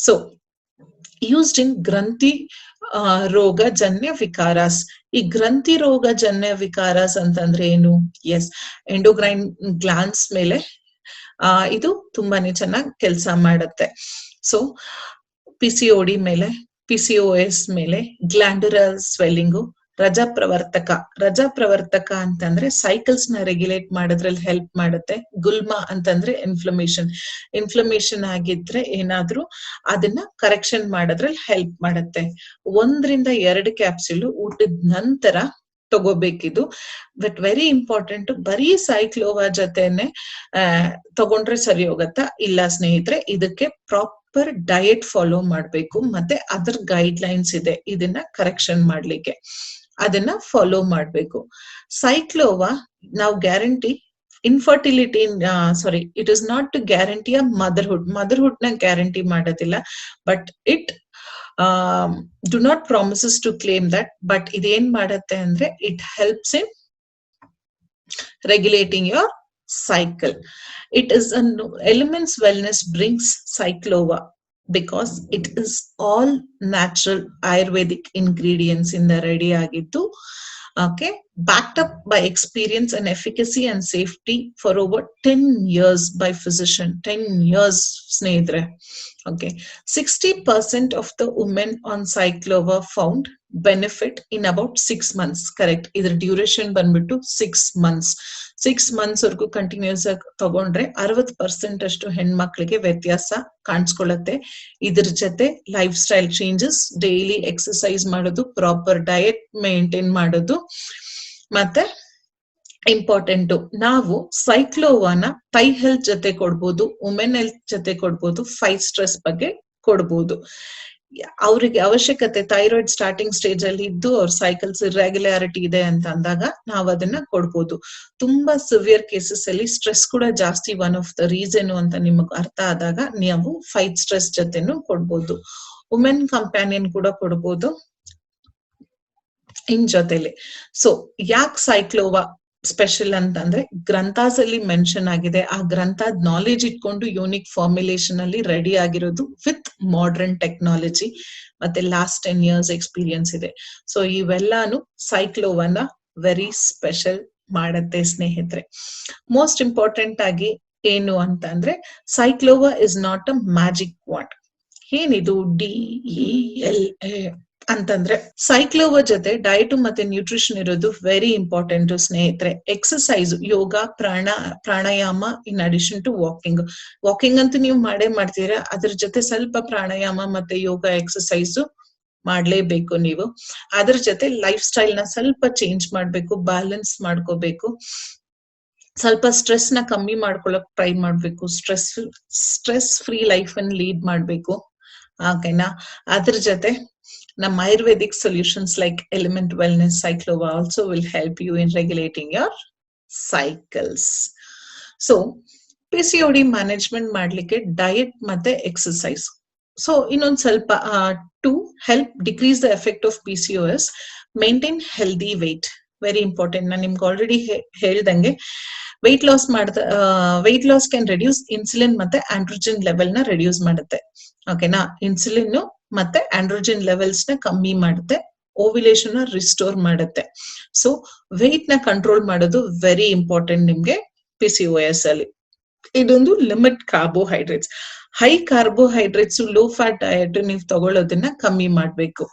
ಸೊ ಯೂಸ್ಡ್ ಇನ್ ಗ್ರಂಥಿ ರೋಗ ಜನ್ಯ ವಿಕಾರಾಸ್. ಈ ಗ್ರಂಥಿ ರೋಗ ಜನ್ಯ ವಿಕಾರಾಸ್ ಅಂತಂದ್ರೆ ಏನು? ಎಸ್, ಎಂಡೋಗ್ರೈನ್ ಗ್ಲಾನ್ಸ್ ಮೇಲೆ ಇದು ತುಂಬಾನೇ ಚೆನ್ನಾಗಿ ಕೆಲಸ ಮಾಡುತ್ತೆ. ಸೊ PCOD ಮೇಲೆ, PCOS ಮೇಲೆ, ಗ್ಲ್ಯಾಂಡುಲರ್ ಸ್ವೆಲ್ಲಿಂಗು, ರಜಾಪ್ರವರ್ತಕ ಅಂತಂದ್ರೆ ಸೈಕಲ್ಸ್ ನ ರೆಗ್ಯುಲೇಟ್ ಮಾಡೋದ್ರಲ್ಲಿ ಹೆಲ್ಪ್ ಮಾಡುತ್ತೆ. ಗುಲ್ಮಾ ಅಂತಂದ್ರೆ ಇನ್ಫ್ಲಮೇಷನ್ ಆಗಿದ್ರೆ ಏನಾದ್ರೂ ಅದನ್ನ ಕರೆಕ್ಷನ್ ಮಾಡೋದ್ರಲ್ಲಿ ಹೆಲ್ಪ್ ಮಾಡುತ್ತೆ. 1-2 ಕ್ಯಾಪ್ಸೂಲ್ ಊಟದ ನಂತರ ತಗೋಬೇಕಿದು. ಬಟ್ ವೆರಿ ಇಂಪಾರ್ಟೆಂಟ್, ಬರೀ ಸೈಕ್ಲೋವಾ ಜೊತೆನೆ ತಗೊಂಡ್ರೆ ಸರಿ ಹೋಗತ್ತಾ? ಇಲ್ಲ ಸ್ನೇಹಿತರೆ, ಇದಕ್ಕೆ ಪ್ರಾಪರ್ ಡಯಟ್ ಫಾಲೋ ಮಾಡ್ಬೇಕು. ಮತ್ತೆ ಅದರ ಗೈಡ್ ಲೈನ್ಸ್ ಇದೆ ಇದನ್ನ ಕರೆಕ್ಷನ್ ಮಾಡ್ಲಿಕ್ಕೆ, ಅದನ್ನ ಫಾಲೋ ಮಾಡ್ಬೇಕು. ಸೈಕ್ಲೋವಾ ನಾವು guarantee infertility sorry, it is not to guarantee a motherhood ನ ಗ್ಯಾರಂಟಿ ಮಾಡೋದಿಲ್ಲ, but it do not promises to claim that. But ಇದೇನ್ ಮಾಡತ್ತೆ ಅಂದ್ರೆ it helps in regulating your cycle. It is an Elements Wellness brings Cyclova because it is all natural Ayurvedic ingredients in the ready agittu. Okay, backed up by experience and efficacy and safety for over 10 years by physician. 10 years, snehidre. Okay, 60% of the women on Cyclova found benefit in about 6 months. Correct, idr duration banbittu 6 months. 6 months ವರ್ಗೂ continuous ಆಗಿ ತಗೊಂಡ್ರೆ 60% ಅಷ್ಟು ಹೆಣ್ಮಕ್ಳಿಗೆ ವ್ಯತ್ಯಾಸ ಕಾಣಿಸ್ಕೊಳ್ಳುತ್ತೆ. ಇದ್ರ ಜೊತೆ life style changes, daily exercise ಮಾಡೋದು, ಪ್ರಾಪರ್ ಡಯಟ್ ಮೇಂಟೈನ್ ಮಾಡೋದು, ಮತ್ತೆ ಇಂಪಾರ್ಟೆಂಟ್ ನಾವು ಸೈಕ್ಲೋವಾನ ಥೈ ಹೆಲ್ತ್ ಜೊತೆ ಕೊಡ್ಬೋದು, ವುಮೆನ್ ಹೆಲ್ತ್ ಜೊತೆ ಕೊಡ್ಬೋದು, ಫೈಟ್ ಸ್ಟ್ರೆಸ್ ಬಗ್ಗೆ ಕೊಡ್ಬೋದು. ಅವರಿಗೆ ಅವಶ್ಯಕತೆ ಥೈರಾಯ್ಡ್ ಸ್ಟಾರ್ಟಿಂಗ್ ಸ್ಟೇಜ್ ಅಲ್ಲಿ ಇದ್ದು ಅವ್ರ ಸೈಕಲ್ಸ್ ಇರ್ರೆಗ್ಯುಲಾರಿಟಿ ಇದೆ ಅಂತ ಅಂದಾಗ ನಾವು ಅದನ್ನ ಕೊಡ್ಬೋದು. ತುಂಬಾ ಸಿವಿಯರ್ ಕೇಸಸ್ ಅಲ್ಲಿ ಸ್ಟ್ರೆಸ್ ಕೂಡ ಜಾಸ್ತಿ ಒನ್ ಆಫ್ ದ ರೀಸನ್ ಅಂತ ನಿಮಗ್ ಅರ್ಥ ಆದಾಗ ನೀವು ಫೈಟ್ ಸ್ಟ್ರೆಸ್ ಜೊತೆನೂ ಕೊಡ್ಬೋದು. ವುಮೆನ್ ಕಂಪ್ಯಾನಿಯನ್ ಕೂಡ ಕೊಡ್ಬೋದು ಇನ್ ಜೊತೆಲಿ. ಸೊ ಯಾಕೆ ಸೈಕ್ಲೋವಾ ಸ್ಪೆಷಲ್ ಅಂತಂದ್ರೆ ಗ್ರಂಥಾಸ್ ಅಲ್ಲಿ ಮೆನ್ಷನ್ ಆಗಿದೆ. ಆ ಗ್ರಂಥದ ನಾಲೆಜ್ ಇಟ್ಕೊಂಡು ಯೂನಿಕ್ ಫಾರ್ಮುಲೇಷನ್ ಅಲ್ಲಿ ರೆಡಿ ಆಗಿರೋದು ವಿತ್ ಮಾಡರ್ನ್ ಟೆಕ್ನಾಲಜಿ, ಮತ್ತೆ ಲಾಸ್ಟ್ 10 years ಎಕ್ಸ್ಪೀರಿಯನ್ಸ್ ಇದೆ. ಸೊ ಇವೆಲ್ಲಾನು ಸೈಕ್ಲೋವನ್ನ ವೆರಿ ಸ್ಪೆಷಲ್ ಮಾಡತ್ತೆ ಸ್ನೇಹಿತರೆ. ಮೋಸ್ಟ್ ಇಂಪಾರ್ಟೆಂಟ್ ಆಗಿ ಏನು ಅಂತ ಅಂದ್ರೆ Cyclova is not a magic what. ಏನಿದು DELA ಅಂತಂದ್ರೆ ಸೈಕ್ಲೋವಾ ಜೊತೆ ಡಯಟ್ ಮತ್ತೆ ನ್ಯೂಟ್ರಿಷನ್ ಇರೋದು ವೆರಿ ಇಂಪಾರ್ಟೆಂಟ್ ಸ್ನೇಹಿತರೆ. Exercise, yoga, pranayama in addition to walking ಅಂತೂ ನೀವು ಮಾಡೇ ಮಾಡ್ತೀರಾ, ಅದ್ರ ಜೊತೆ ಸ್ವಲ್ಪ ಪ್ರಾಣಾಯಾಮ ಮತ್ತೆ ಯೋಗ ಎಕ್ಸಸೈಸ್ ಮಾಡ್ಲೇಬೇಕು ನೀವು. ಅದ್ರ ಜೊತೆ ಲೈಫ್ ಸ್ಟೈಲ್ ನ ಸ್ವಲ್ಪ ಚೇಂಜ್ ಮಾಡ್ಬೇಕು, ಬ್ಯಾಲೆನ್ಸ್ ಮಾಡ್ಕೋಬೇಕು, ಸ್ವಲ್ಪ ಸ್ಟ್ರೆಸ್ ನ ಕಮ್ಮಿ ಮಾಡ್ಕೊಳಕ್ ಟ್ರೈ ಮಾಡ್ಬೇಕು, ಸ್ಟ್ರೆಸ್ ಫ್ರೀ ಲೈಫ್ ಅನ್ನು ಲೀಡ್ ಮಾಡ್ಬೇಕು. ಓಕೆನಾ? ಅದ್ರ ಜೊತೆ ನಮ್ಮ Ayurvedic solutions like element wellness Cyclova also will help you in regulating your cycles. So PCOD management ಮಾಡ್ಲಿಕ್ಕೆ ಡಯಟ್ ಮತ್ತೆ ಎಕ್ಸಸೈಸ್. ಸೊ ಇನ್ನೊಂದ್ ಸ್ವಲ್ಪ to help decrease the effect of PCOS, maintain healthy weight. Very important. ನಾನು ನಿಮ್ಗೆ ಆಲ್ರೆಡಿ ಹೇಳ್ದಂಗೆ weight loss can reduce insulin ಮತ್ತೆ ಆಂಡ್ರೋಜನ್ ಲೆವೆಲ್ ನ ರೆಡ್ಯೂಸ್ ಮಾಡುತ್ತೆ. ಓಕೆನಾ? ಇನ್ಸುಲಿನ್ ಮತ್ತೆ ಆಂಡ್ರೋಜನ್ ಲೆವೆಲ್ಸ್ ನ ಕಮ್ಮಿ ಮಾಡುತ್ತೆ, ಓವ್ಯುಲೇಷನ್ ನ ರಿಸ್ಟೋರ್ ಮಾಡುತ್ತೆ. ಸೊ ವೆಯ್ಟ್ ನ ಕಂಟ್ರೋಲ್ ಮಾಡೋದು ವೆರಿ ಇಂಪಾರ್ಟೆಂಟ್ ನಿಮ್ಗೆ PCOS ಅಲ್ಲಿ. ಇದೊಂದು limit carbohydrates. High carbohydrates, low fat diet ನೀವು ತಗೊಳ್ಳೋದನ್ನ ಕಮ್ಮಿ ಮಾಡ್ಬೇಕು.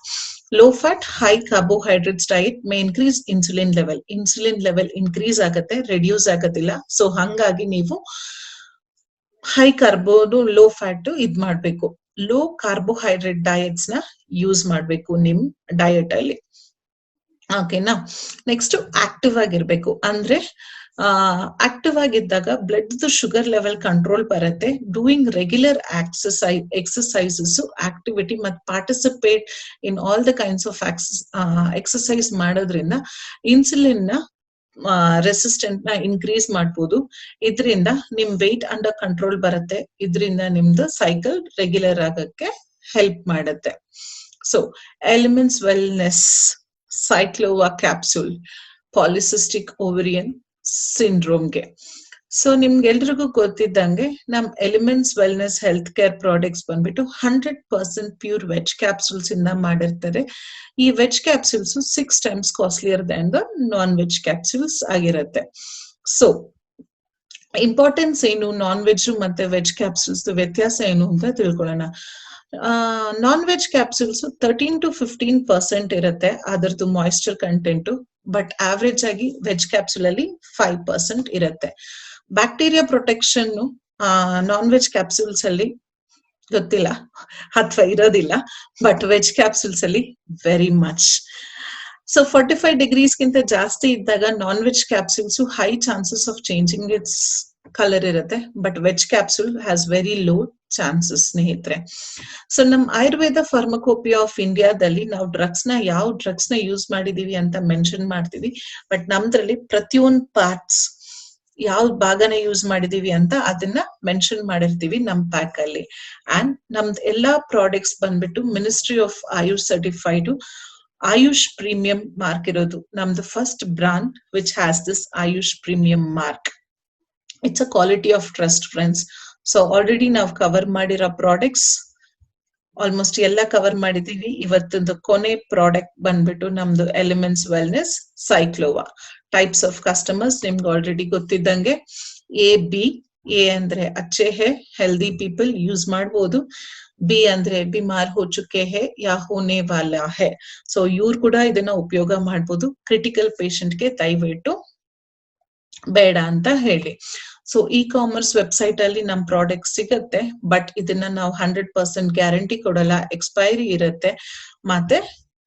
Low fat high carbohydrates diet May increase insulin level increase ಆಗತ್ತೆ, ರೆಡ್ಯೂಸ್ ಆಗೋದಿಲ್ಲ. ಸೊ ಹಂಗಾಗಿ ನೀವು ಹೈ ಕಾರ್ಬೋನು ಲೋ ಫ್ಯಾಟ್ ಇದ್ ಮಾಡ್ಬೇಕು. ಲೋ ಕಾರ್ಬೋಹೈಡ್ರೇಟ್ ಡಯಟ್ಸ್ ನ ಯೂಸ್ ಮಾಡ್ಬೇಕು ನಿಮ್ ಡಯಟ್ ಅಲ್ಲಿ. ಓಕೆನಾ? ನೆಕ್ಸ್ಟ್ ಆಕ್ಟಿವ್ ಆಗಿರ್ಬೇಕು. ಅಂದ್ರೆ ಆಕ್ಟಿವ್ ಆಗಿದ್ದಾಗ ಬ್ಲಡ್ ಶುಗರ್ ಲೆವೆಲ್ ಕಂಟ್ರೋಲ್ ಬರುತ್ತೆ. ಡೂಯಿಂಗ್ ರೆಗ್ಯುಲರ್ ಎಕ್ಸಸೈಸಸ್, ಆಕ್ಟಿವಿಟಿ ಮತ್ತು participate in all the kinds of exercise ಮಾಡೋದ್ರಿಂದ ಇನ್ಸುಲಿನ್ ನ ರೆಸಿಸ್ಟೆಂಟ್ ನ ಇನ್ಕ್ರೀಸ್ ಮಾಡ್ಬೋದು. ಇದರಿಂದ ನಿಮ್ ವೆಯ್ಟ್ ಅಂಡರ್ ಕಂಟ್ರೋಲ್ ಬರುತ್ತೆ. ಇದರಿಂದ ನಿಮ್ದು ಸೈಕಲ್ ರೆಗ್ಯುಲರ್ ಆಗಕ್ಕೆ ಹೆಲ್ಪ್ ಮಾಡುತ್ತೆ. So elements wellness Cyclova capsule polycystic ovarian ಸಿಂಡ್ರೋಮ್ಗೆ. ಸೊ ನಿಮ್ಗೆಲ್ರಿಗೂ ಗೊತ್ತಿದ್ದಂಗೆ ನಮ್ elements wellness health care products ಬಂದ್ಬಿಟ್ಟು 100% ಪ್ಯೂರ್ ವೆಜ್ ಕ್ಯಾಪ್ಸೂಲ್ಸ್ ಇಂದ ಮಾಡಿರ್ತಾರೆ. ಈ veg capsules 6 times costlier Dhan the non veg capsules ಆಗಿರುತ್ತೆ. ಸೊ ಇಂಪಾರ್ಟೆನ್ಸ್ ಏನು, ನಾನ್ ವೆಜ್ ಮತ್ತೆ ವೆಜ್ ಕ್ಯಾಪ್ಸೂಲ್ಸ್ ವ್ಯತ್ಯಾಸ ಏನು ಅಂತ ತಿಳ್ಕೊಳ್ಳೋಣ. ನಾನ್ ವೆಜ್ ಕ್ಯಾಪ್ಸೂಲ್ಸ್ 13 to 15% ಇರುತ್ತೆ ಅದರದ್ದು ಮಾಯಿಶ್ಚರ್ ಕಂಟೆಂಟ್, ಬಟ್ ಆವರೇಜ್ ಆಗಿ ವೆಜ್ ಕ್ಯಾಪ್ಸೂಲ್ ಅಲ್ಲಿ 5% ಇರುತ್ತೆ. Bacteria protection non veg capsules ಅಲ್ಲಿ ಗೊತ್ತಿಲ್ಲ ಅಥವಾ ಇರೋದಿಲ್ಲ, ಬಟ್ ವೆಜ್ ಕ್ಯಾಪ್ಸೂಲ್ಸ್ ಅಲ್ಲಿ ವೆರಿ ಮಚ್. ಸೊ 45 degrees ಗಿಂತ ಜಾಸ್ತಿ ಇದ್ದಾಗ non veg capsules high chances of changing its colour ಇರುತ್ತೆ, but veg capsule has very low chances ಸ್ನೇಹಿತರೆ. ಸೊ ನಮ್ ಆಯುರ್ವೇದ ಫಾರ್ಮಕೋಪಿಯಾ ಆಫ್ ಇಂಡಿಯಾದಲ್ಲಿ ನಾವು ಯಾವ ಡ್ರಗ್ಸ್ ನ ಯೂಸ್ ಮಾಡಿದೀವಿ ಅಂತ ಮೆನ್ಷನ್ ಮಾಡ್ತೀವಿ, ಬಟ್ ನಮ್ದ್ರಲ್ಲಿ ಪ್ರತಿಯೊಂದು ಪಾರ್ಟ್ಸ್ ಯಾವ ಭಾಗನ ಯೂಸ್ ಮಾಡಿದೀವಿ ಅಂತ ಅದನ್ನ ಮೆನ್ಷನ್ ಮಾಡಿರ್ತೀವಿ ನಮ್ ಪ್ಯಾಕ್ ಅಲ್ಲಿ. ಅಂಡ್ ನಮ್ದು ಎಲ್ಲಾ ಪ್ರಾಡಕ್ಟ್ಸ್ ಬಂದ್ಬಿಟ್ಟು ministry of AYUSH certified AYUSH premium mark ಇರೋದು. ನಮ್ದು first brand which has this AYUSH premium mark. It's a quality of trust friends. So already ನಾವು ಕವರ್ ಮಾಡಿರೋ ಪ್ರಾಡಕ್ಟ್ಸ್ ಆಲ್ಮೋಸ್ಟ್ ಎಲ್ಲ ಕವರ್ ಮಾಡಿದೀವಿ. ಇವತ್ತೊಂದು ಕೊನೆ ಪ್ರಾಡಕ್ಟ್ ಬಂದ್ಬಿಟ್ಟು ನಮ್ದು elements wellness Cyclova. Types of customers ನಿಮ್ಗೆ ಆಲ್ರೆಡಿ ಗೊತ್ತಿದ್ದಂಗೆ ಎ ಬಿ. ಎ ಅಂದ್ರೆ ಅಚ್ಚೆ ಹೇ, ಹೆಲ್ದಿ ಪೀಪಲ್ ಯೂಸ್ ಮಾಡ್ಬೋದು. ಬಿ ಅಂದ್ರೆ ಬಿಮಾರ್ ಹೋ ಚುಕೆ ಹೇ ಯಾ ಹೋನೆ ವಾಲಾ ಹೇ. ಸೊ ಇವ್ರು ಕೂಡ ಇದನ್ನ ಉಪಯೋಗ ಮಾಡ್ಬೋದು. ಕ್ರಿಟಿಕಲ್ ಪೇಷಂಟ್ಗೆ ದಯವಿಟ್ಟು ಬೇಡ ಅಂತ ಹೇಳಿ. ಸೊ ಇ ಕಾಮರ್ಸ್ ವೆಬ್ಸೈಟ್ ಅಲ್ಲಿ ನಮ್ ಪ್ರಾಡಕ್ಟ್ ಸಿಗತ್ತೆ, ಬಟ್ ಇದನ್ನ ನಾವು 100% ಗ್ಯಾರಂಟಿ ಕೊಡಲ್ಲ. ಎಕ್ಸ್ಪೈರಿ ಇರುತ್ತೆ, ಮತ್ತೆ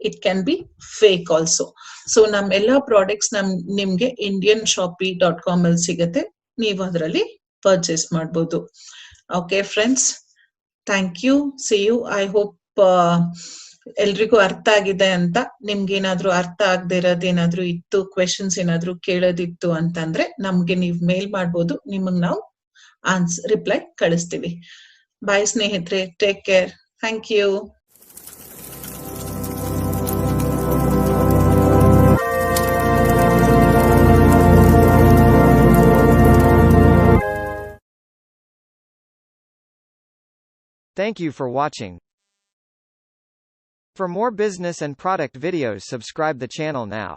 it can be fake also. So ನಮ್ ಎಲ್ಲಾ ಪ್ರಾಡಕ್ಟ್ಸ್ ನಿಮ್ಗೆ indianshoppy.com ಅಲ್ಲಿ ಸಿಗತ್ತೆ. ನೀವು ಅದರಲ್ಲಿ ಪರ್ಚೇಸ್ ಮಾಡ್ಬೋದು. Okay friends, thank you. See you. I hope ಎಲ್ರಿಗೂ ಅರ್ಥ ಆಗಿದೆ ಅಂತ. ನಿಮ್ಗೆ ಏನಾದ್ರು ಅರ್ಥ ಆಗದೆ ಇರೋದೇನಾದ್ರು ಇತ್ತು, ಕ್ವೆಶನ್ಸ್ ಏನಾದ್ರು ಕೇಳೋದಿತ್ತು ಅಂತಂದ್ರೆ ನಮ್ಗೆ ನೀವ್ ಮೇಲ್ ಮಾಡ್ಬೋದು. ನಿಮಗ್ ನಾವು ರಿಪ್ಲೈ ಕಳಿಸ್ತೀವಿ. ಬಾಯ್ ಸ್ನೇಹಿತರೆ, take care. Thank you. Thank you for watching. For more business and product videos, subscribe the channel now.